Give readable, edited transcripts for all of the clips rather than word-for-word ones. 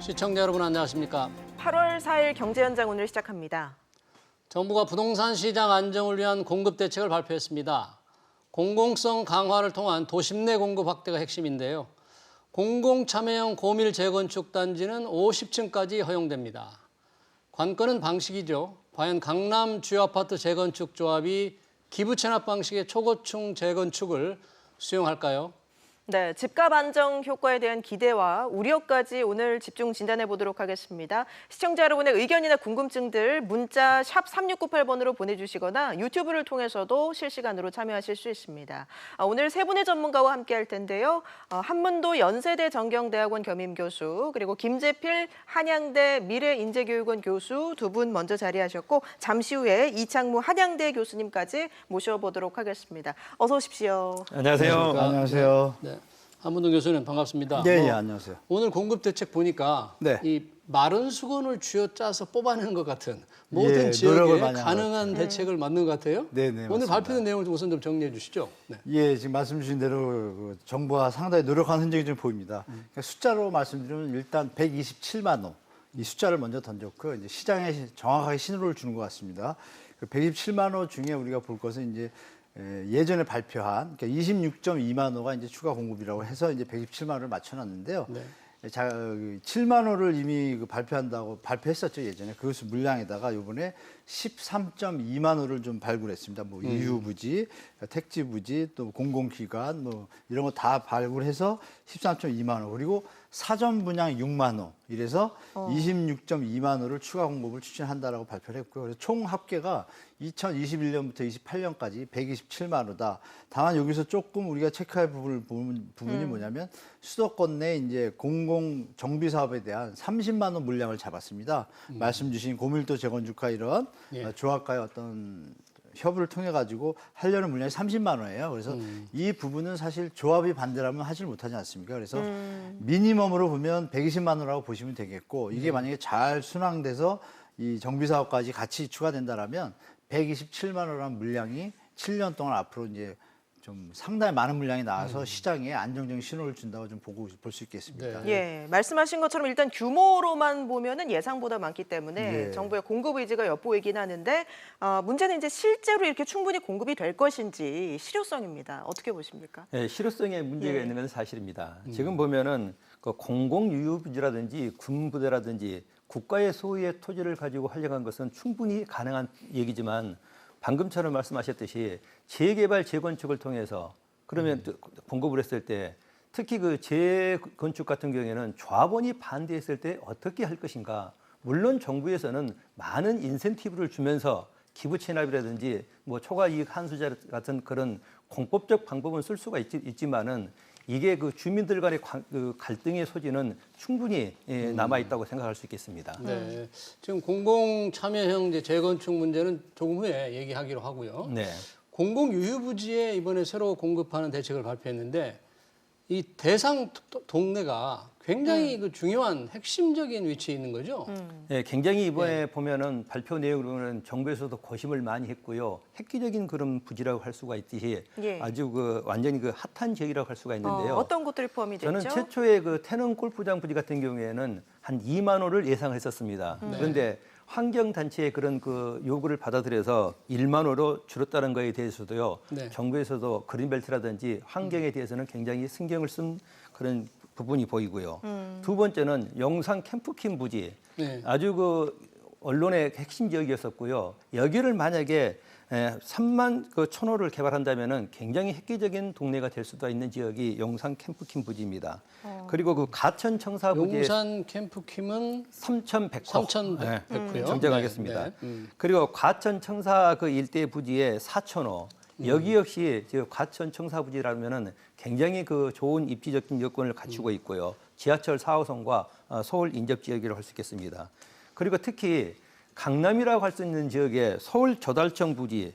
시청자 여러분 안녕하십니까? 8월 4일 경제현장 오늘 시작합니다. 정부가 부동산 시장 안정을 위한 공급 대책을 발표했습니다. 공공성 강화를 통한 도심 내 공급 확대가 핵심인데요. 공공참여형 고밀 재건축 단지는 50층까지 허용됩니다. 관건은 방식이죠. 과연 강남 주요 아파트 재건축 조합이 기부 체납 방식의 초고층 재건축을 수용할까요? 네, 집값 안정 효과에 대한 기대와 우려까지 오늘 집중 진단해 보도록 하겠습니다. 시청자 여러분의 의견이나 궁금증들 문자 샵 3698번으로 보내주시거나 유튜브를 통해서도 실시간으로 참여하실 수 있습니다. 오늘 세 분의 전문가와 함께 할 텐데요. 한문도 연세대 정경대학원 겸임교수 그리고 김재필 한양대 미래인재교육원 교수 두 분 먼저 자리하셨고 잠시 후에 이창무 한양대 교수님까지 모셔보도록 하겠습니다. 어서 오십시오. 안녕하세요. 안녕하세요. 네, 한문동 교수님 반갑습니다. 네, 안녕하세요. 오늘 공급 대책 보니까 네. 이 마른 수건을 쥐어짜서 뽑아내는 것 같은 모든 예, 지역에 노력을 많이 한 가능한 대책을 만든 것 같아요. 네, 오늘 맞습니다. 발표된 내용을 좀 우선 좀 정리해 주시죠. 네. 예, 지금 말씀 주신 대로 그 정부가 상당히 노력한 흔적이 좀 보입니다. 그러니까 숫자로 말씀드리면 일단 127만 호 이 숫자를 먼저 던졌고 이제 시장에 정확하게 신호를 주는 것 같습니다. 그 127만 호 중에 우리가 볼 것은 이제 예전에 발표한 그러니까 26.2만 호가 이제 추가 공급이라고 해서 이제 127만 호를 맞춰놨는데요. 네. 7만 호를 이미 발표한다고 발표했었죠 예전에. 그것을 물량에다가 이번에 13.2만 호를 좀 발굴했습니다. 뭐 이휴부지, 택지부지, 또 공공기관 뭐 이런 거 다 발굴해서 13.2만 호 그리고 사전 분양 6만 호 이래서 26.2만 호를 추가 공급을 추진한다라고 발표를 했고요. 그래서 총 합계가 2021년부터 28년까지 127만 호다. 다만 여기서 조금 우리가 체크할 부분이 뭐냐면 수도권 내 이제 공공 정비 사업에 대한 30만 호 물량을 잡았습니다. 말씀 주신 고밀도 재건축과 이런 조합과의 어떤 협의를 통해 가지고 하려는 물량이 30만 원이에요. 그래서 이 부분은 사실 조합이 반대라면 하질 못하지 않습니까? 그래서 미니멈으로 보면 120만 원이라고 보시면 되겠고 이게 만약에 잘 순항돼서 이 정비 사업까지 같이 추가된다라면 127만 원이라는 물량이 7년 동안 앞으로 이제 좀 상당히 많은 물량이 나와서 시장에 안정적인 신호를 준다고 좀 볼 수 있겠습니다. 예, 말씀하신 것처럼 일단 규모로만 보면은 예상보다 많기 때문에 네. 정부의 공급 의지가 엿보이긴 하는데 문제는 이제 실제로 이렇게 충분히 공급이 될 것인지 실효성입니다. 어떻게 보십니까? 네, 실효성에 문제가 예. 있는 건 사실입니다. 지금 보면은 그 공공유휴부지라든지 군부대라든지 국가의 소유의 토지를 가지고 활용한 것은 충분히 가능한 얘기지만 방금처럼 말씀하셨듯이 재개발 재건축을 통해서 그러면 또 공급을 했을 때 특히 그 재건축 같은 경우에는 조합원이 반대했을 때 어떻게 할 것인가. 물론 정부에서는 많은 인센티브를 주면서 기부 체납이라든지 뭐 초과 이익 환수자 같은 그런 공법적 방법은 쓸 수가 있지만은 이게 그 주민들 간의 그 갈등의 소지는 충분히 남아 있다고 생각할 수 있겠습니다. 네. 지금 공공 참여형 이제 재건축 문제는 조금 후에 얘기하기로 하고요. 네. 공공 유휴부지에 이번에 새로 공급하는 대책을 발표했는데 이 대상 동네가 굉장히 그 중요한 핵심적인 위치에 있는 거죠. 네, 굉장히 이번에 보면은 발표 내용으로는 정부에서도 고심을 많이 했고요. 획기적인 그런 부지라고 할 수가 있듯이 예. 아주 그 완전히 그 핫한 지역이라고 할 수가 있는데요. 어떤 것들이 포함이 됐죠? 저는 최초의 그 태릉 골프장 부지 같은 경우에는 한 2만 호를 예상했었습니다. 그런데 환경단체의 그런 그 요구를 받아들여서 1만 호로 줄였다는 거에 대해서도요. 네. 정부에서도 그린벨트라든지 환경에 대해서는 굉장히 신경을 쓴 그런 부분이 보이고요. 두 번째는 영상 캠프킴 부지. 네. 아주 그 언론의 핵심 지역이었었고요. 여기를 만약에 3만 그 천호를 개발한다면은 굉장히 획기적인 동네가 될 수도 있는 지역이 용산 캠프킴 부지입니다. 그리고 그 가천 청사 부지의 용산 캠프킴은 3,100호. 3,100호요. 정정하겠습니다. 네, 네. 그리고 과천 청사 그 일대 부지에 4,000호. 여기 역시 지금 과천 청사 부지라면은 굉장히 그 좋은 입지적인 여건을 갖추고 있고요. 지하철 4호선과 서울 인접 지역이라고 할 수 있겠습니다. 그리고 특히 강남이라고 할 수 있는 지역에 서울 조달청 부지,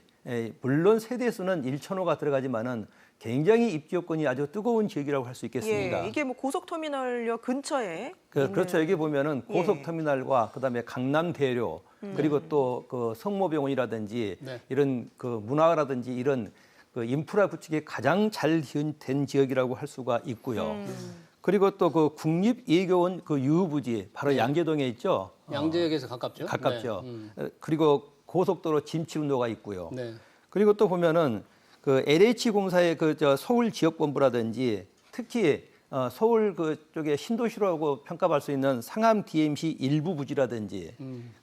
물론 세대 수는 1,000호가 들어가지만은 굉장히 입지 여건이 아주 뜨거운 지역이라고 할 수 있겠습니다. 예, 이게 뭐 고속터미널역 근처에 그렇죠. 여기 보면은 고속터미널과 그다음에 강남대로 그리고 또 그 성모병원이라든지 네. 이런 그 문화라든지 이런 그 인프라 구축이 가장 잘 된 지역이라고 할 수가 있고요. 그리고 또 그 국립예교원 그 유후부지 바로 양재동에 있죠. 양재역에서 가깝죠? 가깝죠. 네. 그리고 고속도로 진치운도가 있고요. 네. 그리고 또 보면은 그 LH공사의 그 저 서울 지역본부라든지 특히 서울 그쪽에 신도시라고 평가받을 수 있는 상암 DMC 일부 부지라든지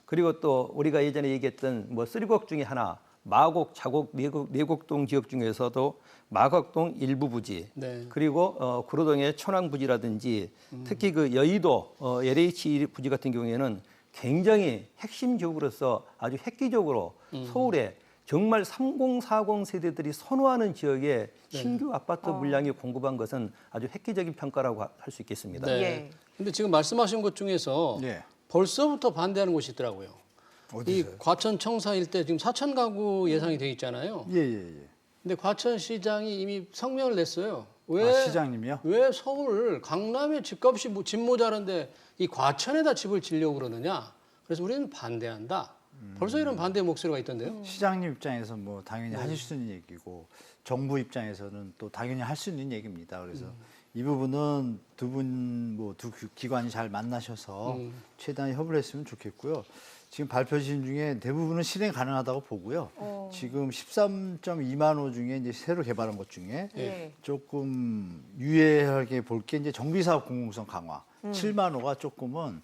그리고 또 우리가 예전에 얘기했던 뭐 쓰리곡 중에 하나 마곡, 자곡, 내곡동 지역 중에서도 마곡동 일부 부지 네. 그리고 구로동의 천왕 부지라든지 특히 그 여의도 LH 부지 같은 경우에는 굉장히 핵심 지역으로서 아주 획기적으로 서울에 정말 3040 세대들이 선호하는 지역에 신규 아파트 물량이 공급한 것은 아주 획기적인 평가라고 할 수 있겠습니다. 네. 예. 근데 지금 말씀하신 것 중에서 예. 벌써부터 반대하는 곳이 있더라고요. 이 어디서요? 과천 청사 일대 지금 4천 가구 예상이 돼 있잖아요. 예, 예, 예. 근데 과천시장이 이미 성명을 냈어요. 왜 시장님이요? 왜 서울 강남에 집값이 집 모자란데 이 과천에다 집을 지려고 그러느냐? 그래서 우리는 반대한다. 벌써 이런 반대 목소리가 있던데요. 시장님 입장에서 뭐 당연히 하실 수 있는 얘기고 정부 입장에서는 또 당연히 할 수 있는 얘기입니다. 그래서 이 부분은 두 분 뭐 두 기관이 잘 만나셔서 최대한 협의를 했으면 좋겠고요. 지금 발표진 중에 대부분은 실행 가능하다고 보고요. 지금 13.2만 호 중에 이제 새로 개발한 것 중에 예. 조금 유의하게 볼 게 이제 정비사업 공공성 강화 7만 호가 조금은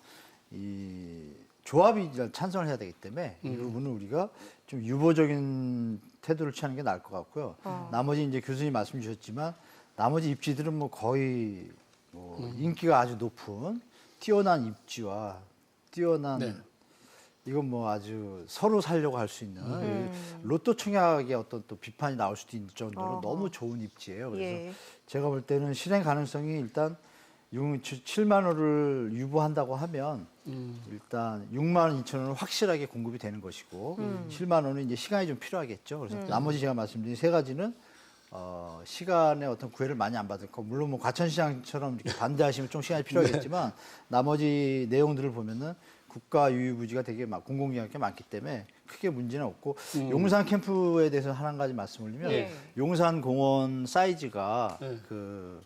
이 조합이 찬성을 해야 되기 때문에 이 부분은 우리가 좀 유보적인 태도를 취하는 게 나을 것 같고요. 나머지 이제 교수님 말씀 주셨지만 나머지 입지들은 뭐 거의 뭐 인기가 아주 높은 뛰어난 입지와 뛰어난 네. 이건 뭐 아주 서로 살려고 할 수 있는 로또 청약의 어떤 또 비판이 나올 수도 있는 정도로 너무 좋은 입지예요. 그래서 예. 제가 볼 때는 실행 가능성이 일단 7만 원을 유보한다고 하면 일단 6만 2천 원은 확실하게 공급이 되는 것이고 7만 원은 이제 시간이 좀 필요하겠죠. 그래서 나머지 제가 말씀드린 세 가지는 시간에 어떤 구애를 많이 안 받을 거. 물론 뭐 과천시장처럼 이렇게 반대하시면 좀 시간이 필요하겠지만 나머지 내용들을 보면은 국가 유휴부지가 되게 공공기관이 많기 때문에 크게 문제는 없고 용산 캠프에 대해서 한 가지 말씀을 드리면 예. 용산 공원 사이즈가 네. 그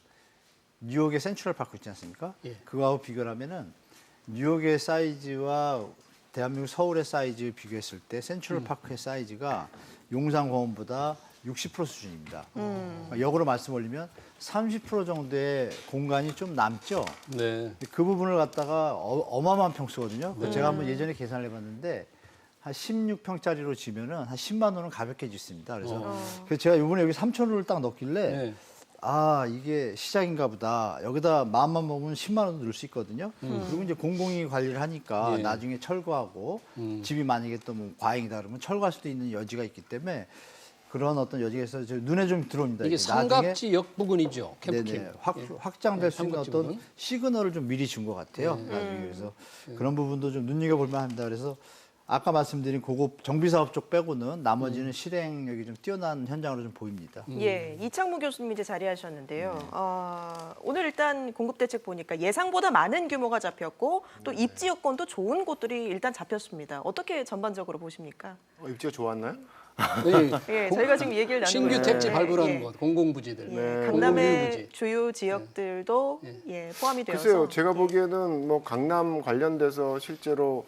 뉴욕의 센트럴 파크 있지 않습니까? 예. 그거하고 비교를 하면은 뉴욕의 사이즈와 대한민국 서울의 사이즈 비교했을 때 센트럴 파크의 사이즈가 용산 공원보다 60% 수준입니다. 역으로 말씀 올리면 30% 정도의 공간이 좀 남죠. 네. 그 부분을 갖다가 어마어마한 평수거든요. 제가 한번 예전에 계산을 해봤는데 한 16평짜리로 지면은 한 10만 원은 가볍게 짓습니다. 그래서 제가 이번에 여기 3,000원을 딱 넣길래 네. 아 이게 시작인가 보다. 여기다 마음만 먹으면 10만 원도 넣을 수 있거든요. 그리고 이제 공공이 관리를 하니까 예. 나중에 철거하고 집이 만약에 또 뭐 과잉이다 그러면 철거할 수도 있는 여지가 있기 때문에 그런 어떤 여지가 있어서 저 눈에 좀 들어옵니다. 이게 삼각지 역 부근이죠. 캠프킴. 네네, 확장될 수 있는 삼각지 어떤 부분. 시그널을 좀 미리 준 것 같아요. 나중에 그래서 그런 부분도 좀 눈여겨볼 만합니다. 그래서 아까 말씀드린 고급 정비사업 쪽 빼고는 나머지는 실행력이 좀 뛰어난 현장으로 좀 보입니다. 예, 이창무 교수님 이제 자리하셨는데요. 오늘 일단 공급 대책 보니까 예상보다 많은 규모가 잡혔고 또 입지 여건도 좋은 곳들이 일단 잡혔습니다. 어떻게 전반적으로 보십니까? 입지가 좋았나요? 네. 예, 저희가 지금 얘기를 나누고 신규 있는데, 택지 발굴하는 예. 곳, 공공부지들. 예, 네. 강남의 공공유휴부지. 주요 지역들도 예, 포함이 되어서 글쎄요, 제가 예. 보기에는 뭐 강남 관련돼서 실제로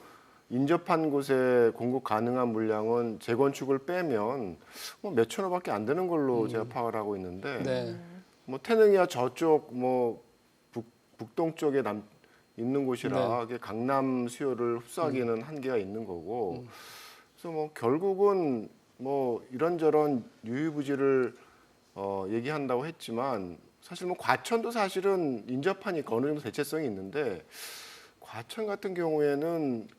인접한 곳에 공급 가능한 물량은 재건축을 빼면 뭐 몇천 호밖에 안 되는 걸로 제가 파악을 하고 있는데 네. 뭐 태릉이야 저쪽 뭐 북동 쪽에 있는 곳이라 네. 그게 강남 수요를 흡수하기에는 한계가 있는 거고 그래서 뭐 결국은 뭐 이런저런 유휴부지를 얘기한다고 했지만 사실 뭐 과천도 사실은 인접하니까 어느 정도 대체성이 있는데 과천 같은 경우에는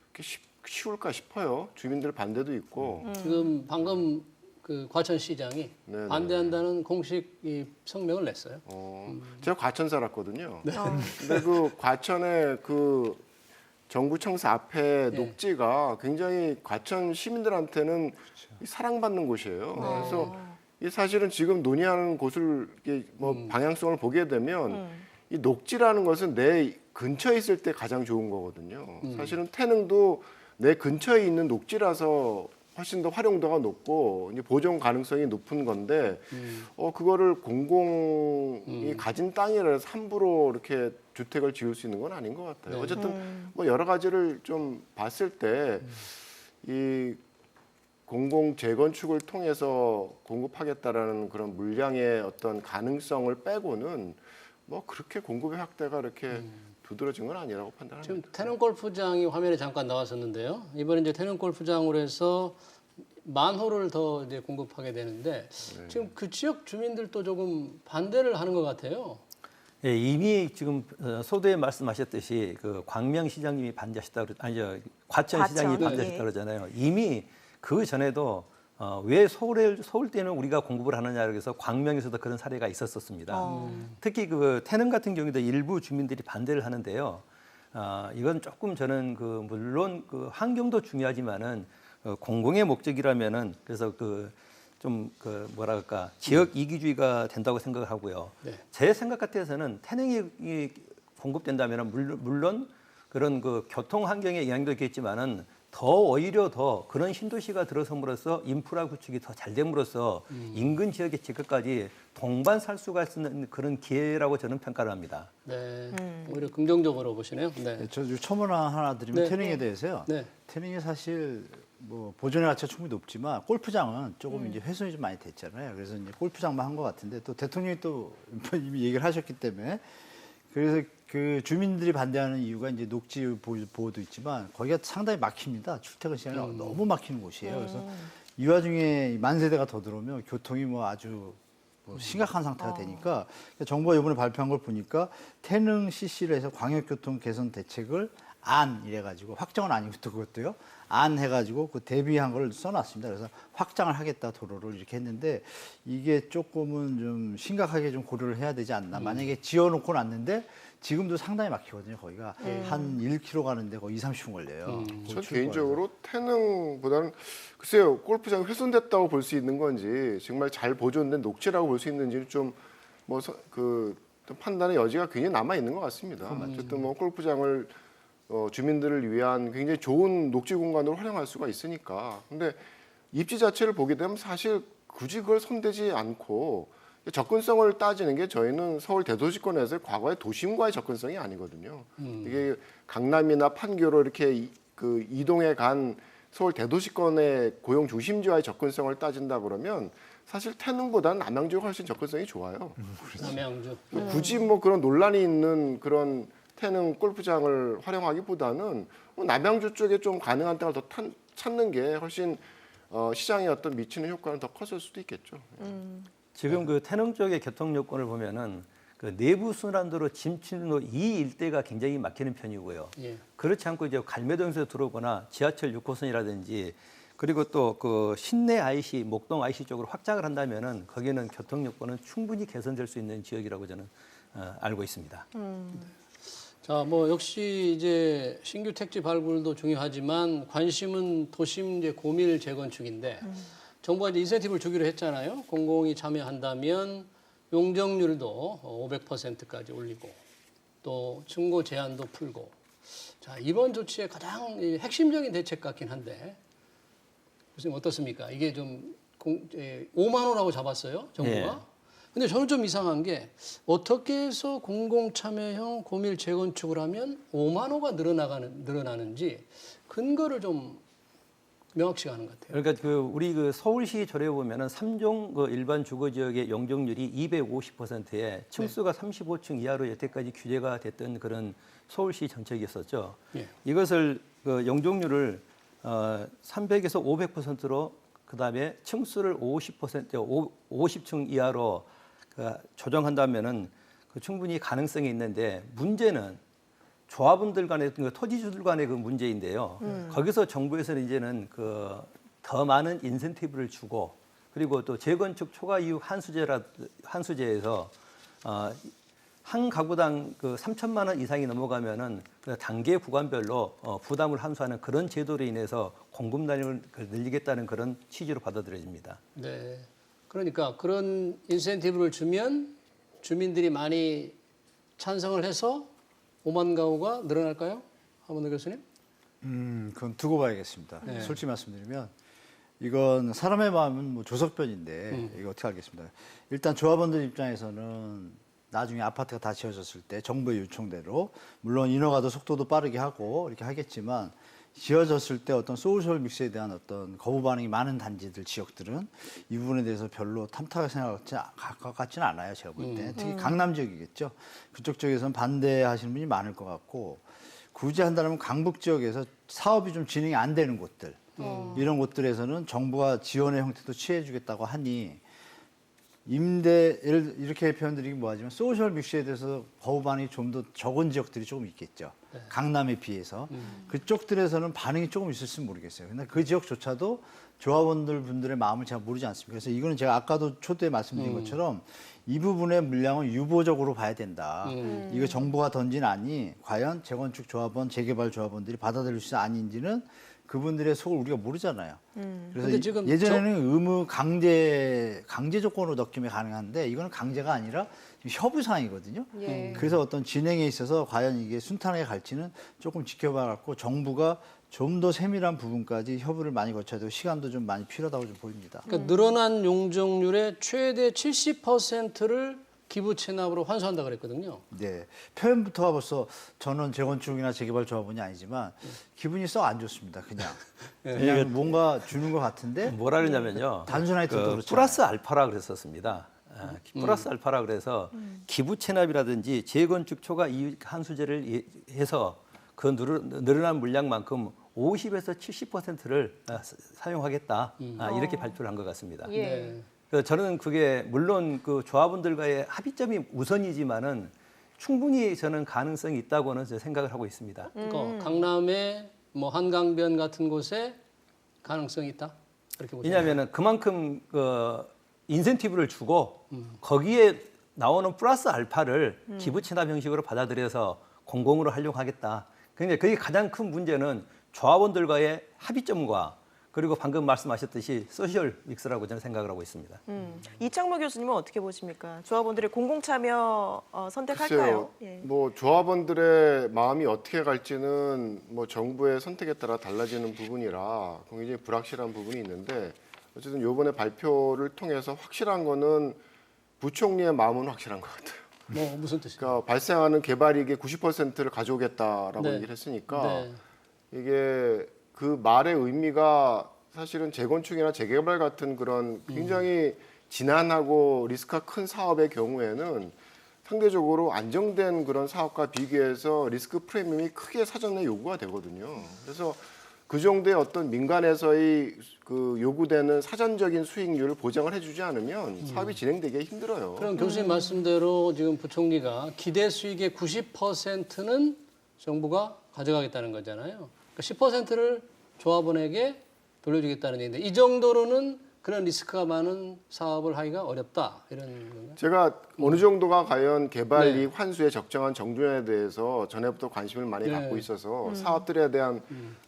쉬울까 싶어요. 주민들 반대도 있고. 지금 방금 그 과천시장이 네네. 반대한다는 공식 이 성명을 냈어요. 제가 과천 살았거든요. 네. 근데 그 과천의 그 정부청사 앞에 네. 녹지가 굉장히 과천 시민들한테는 사랑받는 곳이에요. 그래서 이 사실은 지금 논의하는 곳을 이렇게 뭐 방향성을 보게 되면 이 녹지라는 것은 내 근처에 있을 때 가장 좋은 거거든요. 사실은 태릉도 내 근처에 있는 녹지라서 훨씬 더 활용도가 높고 이제 보존 가능성이 높은 건데 그거를 공공이 가진 땅이라 해서 함부로 이렇게 주택을 지을 수 있는 건 아닌 것 같아요. 네. 어쨌든 뭐 여러 가지를 좀 봤을 때 이 공공 재건축을 통해서 공급하겠다라는 그런 물량의 어떤 가능성을 빼고는 뭐 그렇게 공급의 확대가 이렇게 두드러진 건 아니라고 지금 판단합니다. 태릉 골프장이 화면에 잠깐 나왔었는데요. 이번에 이제 태릉 골프장으로 해서 10,000호를 더 이제 공급하게 되는데 지금 그 지역 주민들도 조금 반대를 하는 것 같아요. 예, 이미 지금 소두에 말씀하셨듯이 그 광명 시장님이 반대하셨다 아니죠, 과천 시장님이 과천, 반대하셨다 예. 그러잖아요. 이미 그 전에도 왜 서울대는 우리가 공급을 하느냐 그래서 광명에서도 그런 사례가 있었었습니다. 특히 그 태릉 같은 경우도 일부 주민들이 반대를 하는데요. 이건 조금 저는 그 물론 그 환경도 중요하지만은 공공의 목적이라면은 그래서 좀 뭐랄까 지역 이기주의가 된다고 생각을 하고요. 네. 제 생각 같아서는 태릉이 공급된다면 물론 그런 그 교통 환경에 영향도 있겠지만은 오히려 더 그런 신도시가 들어섬으로써 인프라 구축이 더 잘 됨으로써 인근 지역의 집값까지 동반 살 수가 있는 그런 기회라고 저는 평가를 합니다. 네, 오히려 긍정적으로 보시네요. 네. 저 첨언 하나 드리면 네. 태릉에 대해서요. 네. 태릉이 사실 뭐 보존의 가치가 충분히 높지만 골프장은 조금 이제 훼손이 좀 많이 됐잖아요. 그래서 이제 골프장만 한 것 같은데 또 대통령이 또 이미 얘기를 하셨기 때문에 그래서 그 주민들이 반대하는 이유가 이제 녹지 보호도 있지만 거기가 상당히 막힙니다. 출퇴근 시간이 너무 막히는 곳이에요. 그래서 이 와중에 만세대가 더 들어오면 교통이 뭐 아주 뭐 심각한 상태가 되니까 정부가 이번에 발표한 걸 보니까 태릉 CC를 해서 광역교통 개선 대책을 안 이래가지고 확정은 아니고 또 그것도요 안 해가지고 그 대비한 걸 써놨습니다. 그래서 확장을 하겠다 도로를 이렇게 했는데 이게 조금은 좀 심각하게 좀 고려를 해야 되지 않나. 만약에 지어놓고 놨는데 지금도 상당히 막히거든요. 거기가 한 1km 가는데 거의 20-30분 걸려요. 전 개인적으로 태릉보다는 글쎄요 골프장이 훼손됐다고 볼 수 있는 건지 정말 잘 보존된 녹지라고 볼 수 있는지 좀 뭐 그 판단의 여지가 굉장히 남아 있는 것 같습니다. 어쨌든 뭐 골프장을 주민들을 위한 굉장히 좋은 녹지 공간으로 활용할 수가 있으니까. 근데 입지 자체를 보게 되면 사실 굳이 그걸 손대지 않고 접근성을 따지는 게 저희는 서울 대도시권에서의 과거의 도심과의 접근성이 아니거든요. 이게 강남이나 판교로 이렇게 그 이동해 간 서울 대도시권의 고용 중심지와의 접근성을 따진다 그러면 사실 태릉보다는 남양주가 훨씬 접근성이 좋아요. 남양주. 굳이 뭐 그런 논란이 있는 그런 태릉 골프장을 활용하기보다는 뭐 남양주 쪽에 좀 가능한 땅을 더 찾는 게 훨씬 시장에 어떤 미치는 효과는 더 컸을 수도 있겠죠. 지금 그 태릉 쪽의 교통 여건을 보면은 그 내부 순환도로 진출로 이 일대가 굉장히 막히는 편이고요. 예. 그렇지 않고 이제 갈매동에서 들어오거나 지하철 6호선이라든지 그리고 또 그 신내 IC, 목동 IC 쪽으로 확장을 한다면은 거기는 교통 여건은 충분히 개선될 수 있는 지역이라고 저는 알고 있습니다. 자, 뭐 역시 이제 신규 택지 발굴도 중요하지만 관심은 도심 이제 고밀 재건축인데 정부가 이제 인센티브를 주기로 했잖아요. 공공이 참여한다면 용적률도 500%까지 올리고 또 층고 제한도 풀고. 자, 이번 조치의 가장 핵심적인 대책 같긴 한데 교수님 어떻습니까? 이게 좀 5만 원라고 잡았어요, 정부가. 예. 근데 저는 좀 이상한 게 어떻게 해서 공공 참여형 고밀 재건축을 하면 5만 호가 늘어나는지 근거를 좀 명확치가 않은 것 같아요. 그러니까 우리 서울시 조례에 보면은 3종 그 일반 주거 지역의 용적률이 250%에 층수가 35층 이하로 여태까지 규제가 됐던 그런 서울시 정책이었었죠. 예. 이것을 그 용적률을 300에서 500%로 그다음에 층수를 50층 이하로 조정한다면은 충분히 가능성이 있는데 문제는 조합원들 간의 토지주들 간의 그 문제인데요. 거기서 정부에서는 이제는 더 많은 인센티브를 주고 그리고 또 재건축 초과 이익 환수제에서 한 가구당 3천만 원 이상이 넘어가면은 단계 구간별로 부담을 환수하는 그런 제도로 인해서 공급량을 늘리겠다는 그런 취지로 받아들여집니다. 네. 그러니까 그런 인센티브를 주면 주민들이 많이 찬성을 해서 5만 가구가 늘어날까요? 한번더 교수님? 그건 두고 봐야겠습니다. 네. 솔직히 말씀드리면 이건 사람의 마음은 뭐 조석변인데 이거 어떻게 알겠습니다. 일단 조합원들 입장에서는 나중에 아파트가 다 지어졌을 때 정부의 요청대로 물론 인허가도 속도도 빠르게 하고 이렇게 하겠지만 지어졌을 때 어떤 소셜 믹스에 대한 어떤 거부 반응이 많은 단지들 지역들은 이 부분에 대해서 별로 탐탁하게 생각할 것 같지는 않아요. 제가 볼 때. 특히 강남 지역이겠죠. 그쪽 지역에서는 반대하시는 분이 많을 것 같고 굳이 한다면 강북 지역에서 사업이 좀 진행이 안 되는 곳들 이런 곳들에서는 정부가 지원의 형태도 취해주겠다고 하니 임대를 이렇게 표현드리긴 뭐하지만 소셜 믹스에 대해서 거부 반응이 좀 더 적은 지역들이 조금 있겠죠. 강남에 비해서 그쪽들에서는 반응이 조금 있을지 모르겠어요. 근데 그 지역조차도 조합원들 분들의 마음을 제가 모르지 않습니다. 그래서 이거는 제가 아까도 초대에 말씀드린 것처럼 이 부분의 물량은 유보적으로 봐야 된다. 이거 정부가 던진 안이 과연 재건축 조합원, 재개발 조합원들이 받아들일 수 있는 안인지는 그분들의 속을 우리가 모르잖아요. 그래서 근데 지금 예전에는 의무 강제 조건으로 넣기면 가능한데 이거는 강제가 아니라 협의 사항이거든요. 예. 그래서 어떤 진행에 있어서 과연 이게 순탄하게 갈지는 조금 지켜봐 갖고 정부가 좀 더 세밀한 부분까지 협의를 많이 거쳐야 되고 시간도 좀 많이 필요하다고 좀 보입니다. 그러니까 늘어난 용적률의 최대 70%를 기부 체납으로 환수한다 그랬거든요. 네, 표현부터가 벌써 저는 재건축이나 재개발 조합원이 아니지만 기분이 썩 안 좋습니다. 그냥 뭔가 주는 것 같은데 뭐라 그러냐면요. 단순하게 들어도 그렇죠. 플러스 알파라 그랬었습니다. 플러스 알파라 그래서 기부 체납이라든지 재건축 초과 이익 환수제를 해서 그 늘어난 물량만큼 50에서 70%를 사용하겠다 이렇게 발표를 한 것 같습니다. 예. 네. 그래서 저는 그게 물론 그 조합원들과의 합의점이 우선이지만은 충분히 저는 가능성이 있다고는 생각을 하고 있습니다. 그러니까 강남의 뭐 한강변 같은 곳에 가능성이 있다. 그렇게 보세요. 왜냐하면은 그만큼 그 인센티브를 주고 거기에 나오는 플러스 알파를 기부 체납 형식으로 받아들여서 공공으로 활용하겠다. 근데 그게 가장 큰 문제는 조합원들과의 합의점과 그리고 방금 말씀하셨듯이 소셜 믹스라고 저는 생각을 하고 있습니다. 이창모 교수님은 어떻게 보십니까? 조합원들의 공공 참여 선택할까요? 글쎄요. 뭐 조합원들의 마음이 어떻게 갈지는 뭐 정부의 선택에 따라 달라지는 부분이라 굉장히 불확실한 부분이 있는데 어쨌든 이번에 발표를 통해서 확실한 거는 부총리의 마음은 확실한 것 같아요. 뭐 무슨 뜻이에요? 그러니까 발생하는 개발이익의 90%를 가져오겠다라고 네. 얘기를 했으니까 네. 이게 그 말의 의미가 사실은 재건축이나 재개발 같은 그런 굉장히 지난하고 리스크가 큰 사업의 경우에는 상대적으로 안정된 그런 사업과 비교해서 리스크 프리미엄이 크게 사전에 요구가 되거든요. 그래서 그 정도의 어떤 민간에서의 그 요구되는 사전적인 수익률을 보장을 해주지 않으면 사업이 진행되기 힘들어요. 그럼 교수님 말씀대로 지금 부총리가 기대 수익의 90%는 정부가 가져가겠다는 거잖아요. 그러니까 10%를 조합원에게 돌려주겠다는 얘기인데 이 정도로는 그런 리스크가 많은 사업을 하기가 어렵다 이런 건가요? 제가 어느 정도가 과연 개발 네. 이익 환수의 적정한 정도에 대해서 전에부터 관심을 많이 네. 갖고 있어서 사업들에 대한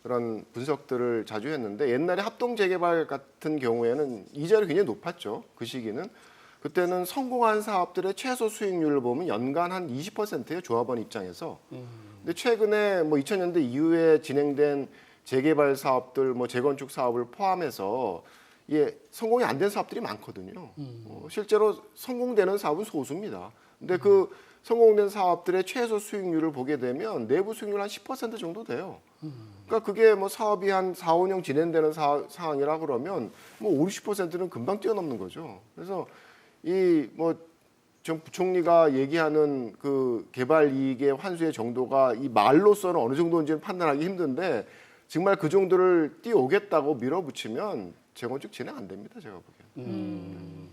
그런 분석들을 자주 했는데 옛날에 합동 재개발 같은 경우에는 이자율이 굉장히 높았죠. 그 시기는. 그때는 성공한 사업들의 최소 수익률을 보면 연간 한 20%예요. 조합원 입장에서. 근데 최근에 뭐 2000년대 이후에 진행된 재개발 사업들, 뭐 재건축 사업을 포함해서 예, 성공이 안 된 사업들이 많거든요. 실제로 성공되는 사업은 소수입니다. 근데 그 성공된 사업들의 최소 수익률을 보게 되면 내부 수익률 한 10% 정도 돼요. 그러니까 그게 뭐 사업이 한 4, 5년 진행되는 상황이라 그러면 뭐 50, 60%는 금방 뛰어넘는 거죠. 그래서 이 뭐 전 부총리가 얘기하는 그 개발 이익의 환수의 정도가 이 말로서는 어느 정도인지는 판단하기 힘든데 정말 그 정도를 띄워오겠다고 밀어붙이면 재건축 진행 안 됩니다. 제가 보기에는.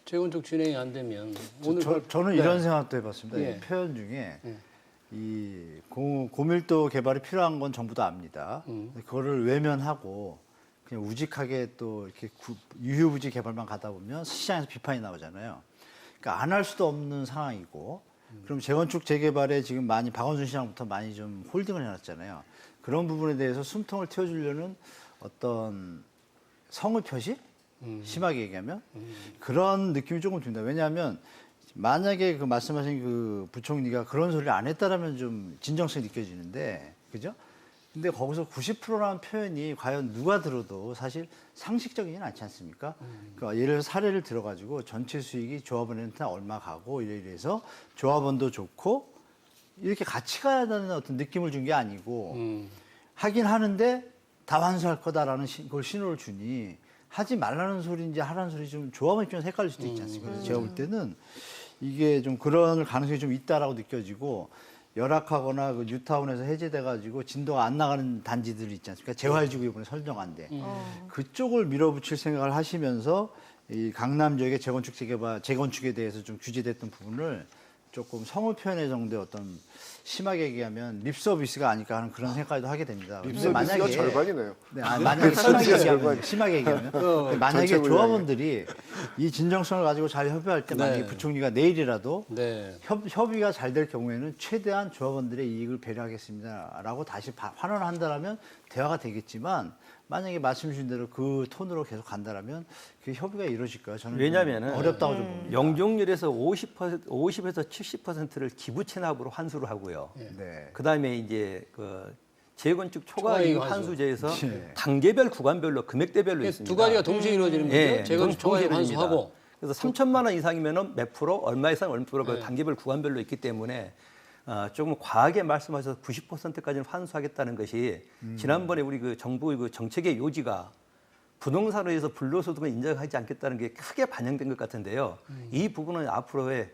재건축 진행이 안 되면 오늘 저는 네. 이런 생각도 해봤습니다. 예. 이 표현 중에 예. 이 고밀도 개발이 필요한 건 정부도 압니다. 그거를 외면하고 그냥 우직하게 또 이렇게 유휴부지 개발만 가다 보면 시장에서 비판이 나오잖아요. 그러니까 안 할 수도 없는 상황이고, 그럼 재건축 재개발에 지금 많이 박원순 시장부터 많이 좀 홀딩을 해놨잖아요. 그런 부분에 대해서 숨통을 틔워주려는 어떤 성의 표시? 심하게 얘기하면 그런 느낌이 조금 듭니다. 왜냐하면 만약에 그 말씀하신 그 부총리가 그런 소리를 안 했다라면 좀 진정성이 느껴지는데, 그죠? 근데 거기서 90%라는 표현이 과연 누가 들어도 사실 상식적이진 않지 않습니까? 그러니까 예를 들어서 사례를 들어가지고 전체 수익이 조합원한테 얼마 가고 이래서 조합원도 좋고 이렇게 같이 가야 되는 어떤 느낌을 준 게 아니고 하긴 하는데 다 환수할 거다라는 그걸 신호를 주니 하지 말라는 소리인지 하라는 소리 좀 조합원 입장에서 헷갈릴 수도 있지 않습니까? 그래서 제가 볼 때는 이게 좀 그런 가능성이 좀 있다라고 느껴지고 열악하거나 그 뉴타운에서 해제돼가지고 진도가 안 나가는 단지들이 있지 않습니까? 재활지구 이번에 설정한데 그쪽을 밀어붙일 생각을 하시면서 이 강남 지역의 재건축 재개발 재건축에 대해서 좀 규제됐던 부분을 조금 성의 표현의 정도의 어떤 심하게 얘기하면 립서비스가 아닐까 하는 그런 생각도 하게 됩니다. 근데 립서비스가 절반이네요. 네, 만약에 심하게 얘기하면 만약에 전체 조합원들이 이 진정성을 가지고 잘 협의할 때 만약에 네. 부총리가 내일이라도 네. 협의가 잘 될 경우에는 최대한 조합원들의 이익을 배려하겠습니다라고 다시 환원을 한다면 대화가 되겠지만 만약에 말씀 주신 대로 그 톤으로 계속 간다면 그 협의가 이루어질까요? 저는 왜냐하면은 어렵다고 좀 봅니다. 영종률에서 50에서 70%를 기부 체납으로 환수를 하고요. 네. 그다음에 이제 그 재건축 초과이익 초과이익 환수제에서 네. 단계별 구간별로 금액대별로 있습니다. 두 가지가 동시에 이루어지는 거죠. 예, 재건축 초과이익 동시에 환수하고. 그래서 3천만 원 이상이면은 몇 프로, 얼마 이상 얼마 프로 그 단계별 구간별로 있기 때문에 조금 과하게 말씀하셔서 90%까지는 환수하겠다는 것이 지난번에 우리 그 정부 그 정책의 요지가 부동산에 의해서 불로소득을 인정하지 않겠다는 게 크게 반영된 것 같은데요. 이 부분은 앞으로의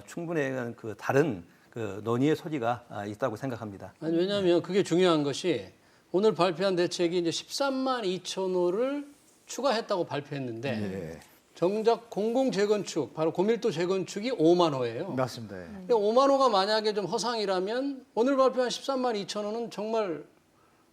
충분히 그 다른 그 논의의 소지가 있다고 생각합니다. 아니, 왜냐하면 그게 중요한 것이 오늘 발표한 대책이 이제 13만 2천 호를 추가했다고 발표했는데 네. 정작 공공 재건축, 바로 고밀도 재건축이 5만 호예요. 맞습니다. 예. 근데 5만 호가 만약에 좀 허상이라면 오늘 발표한 13만 2천 호는 정말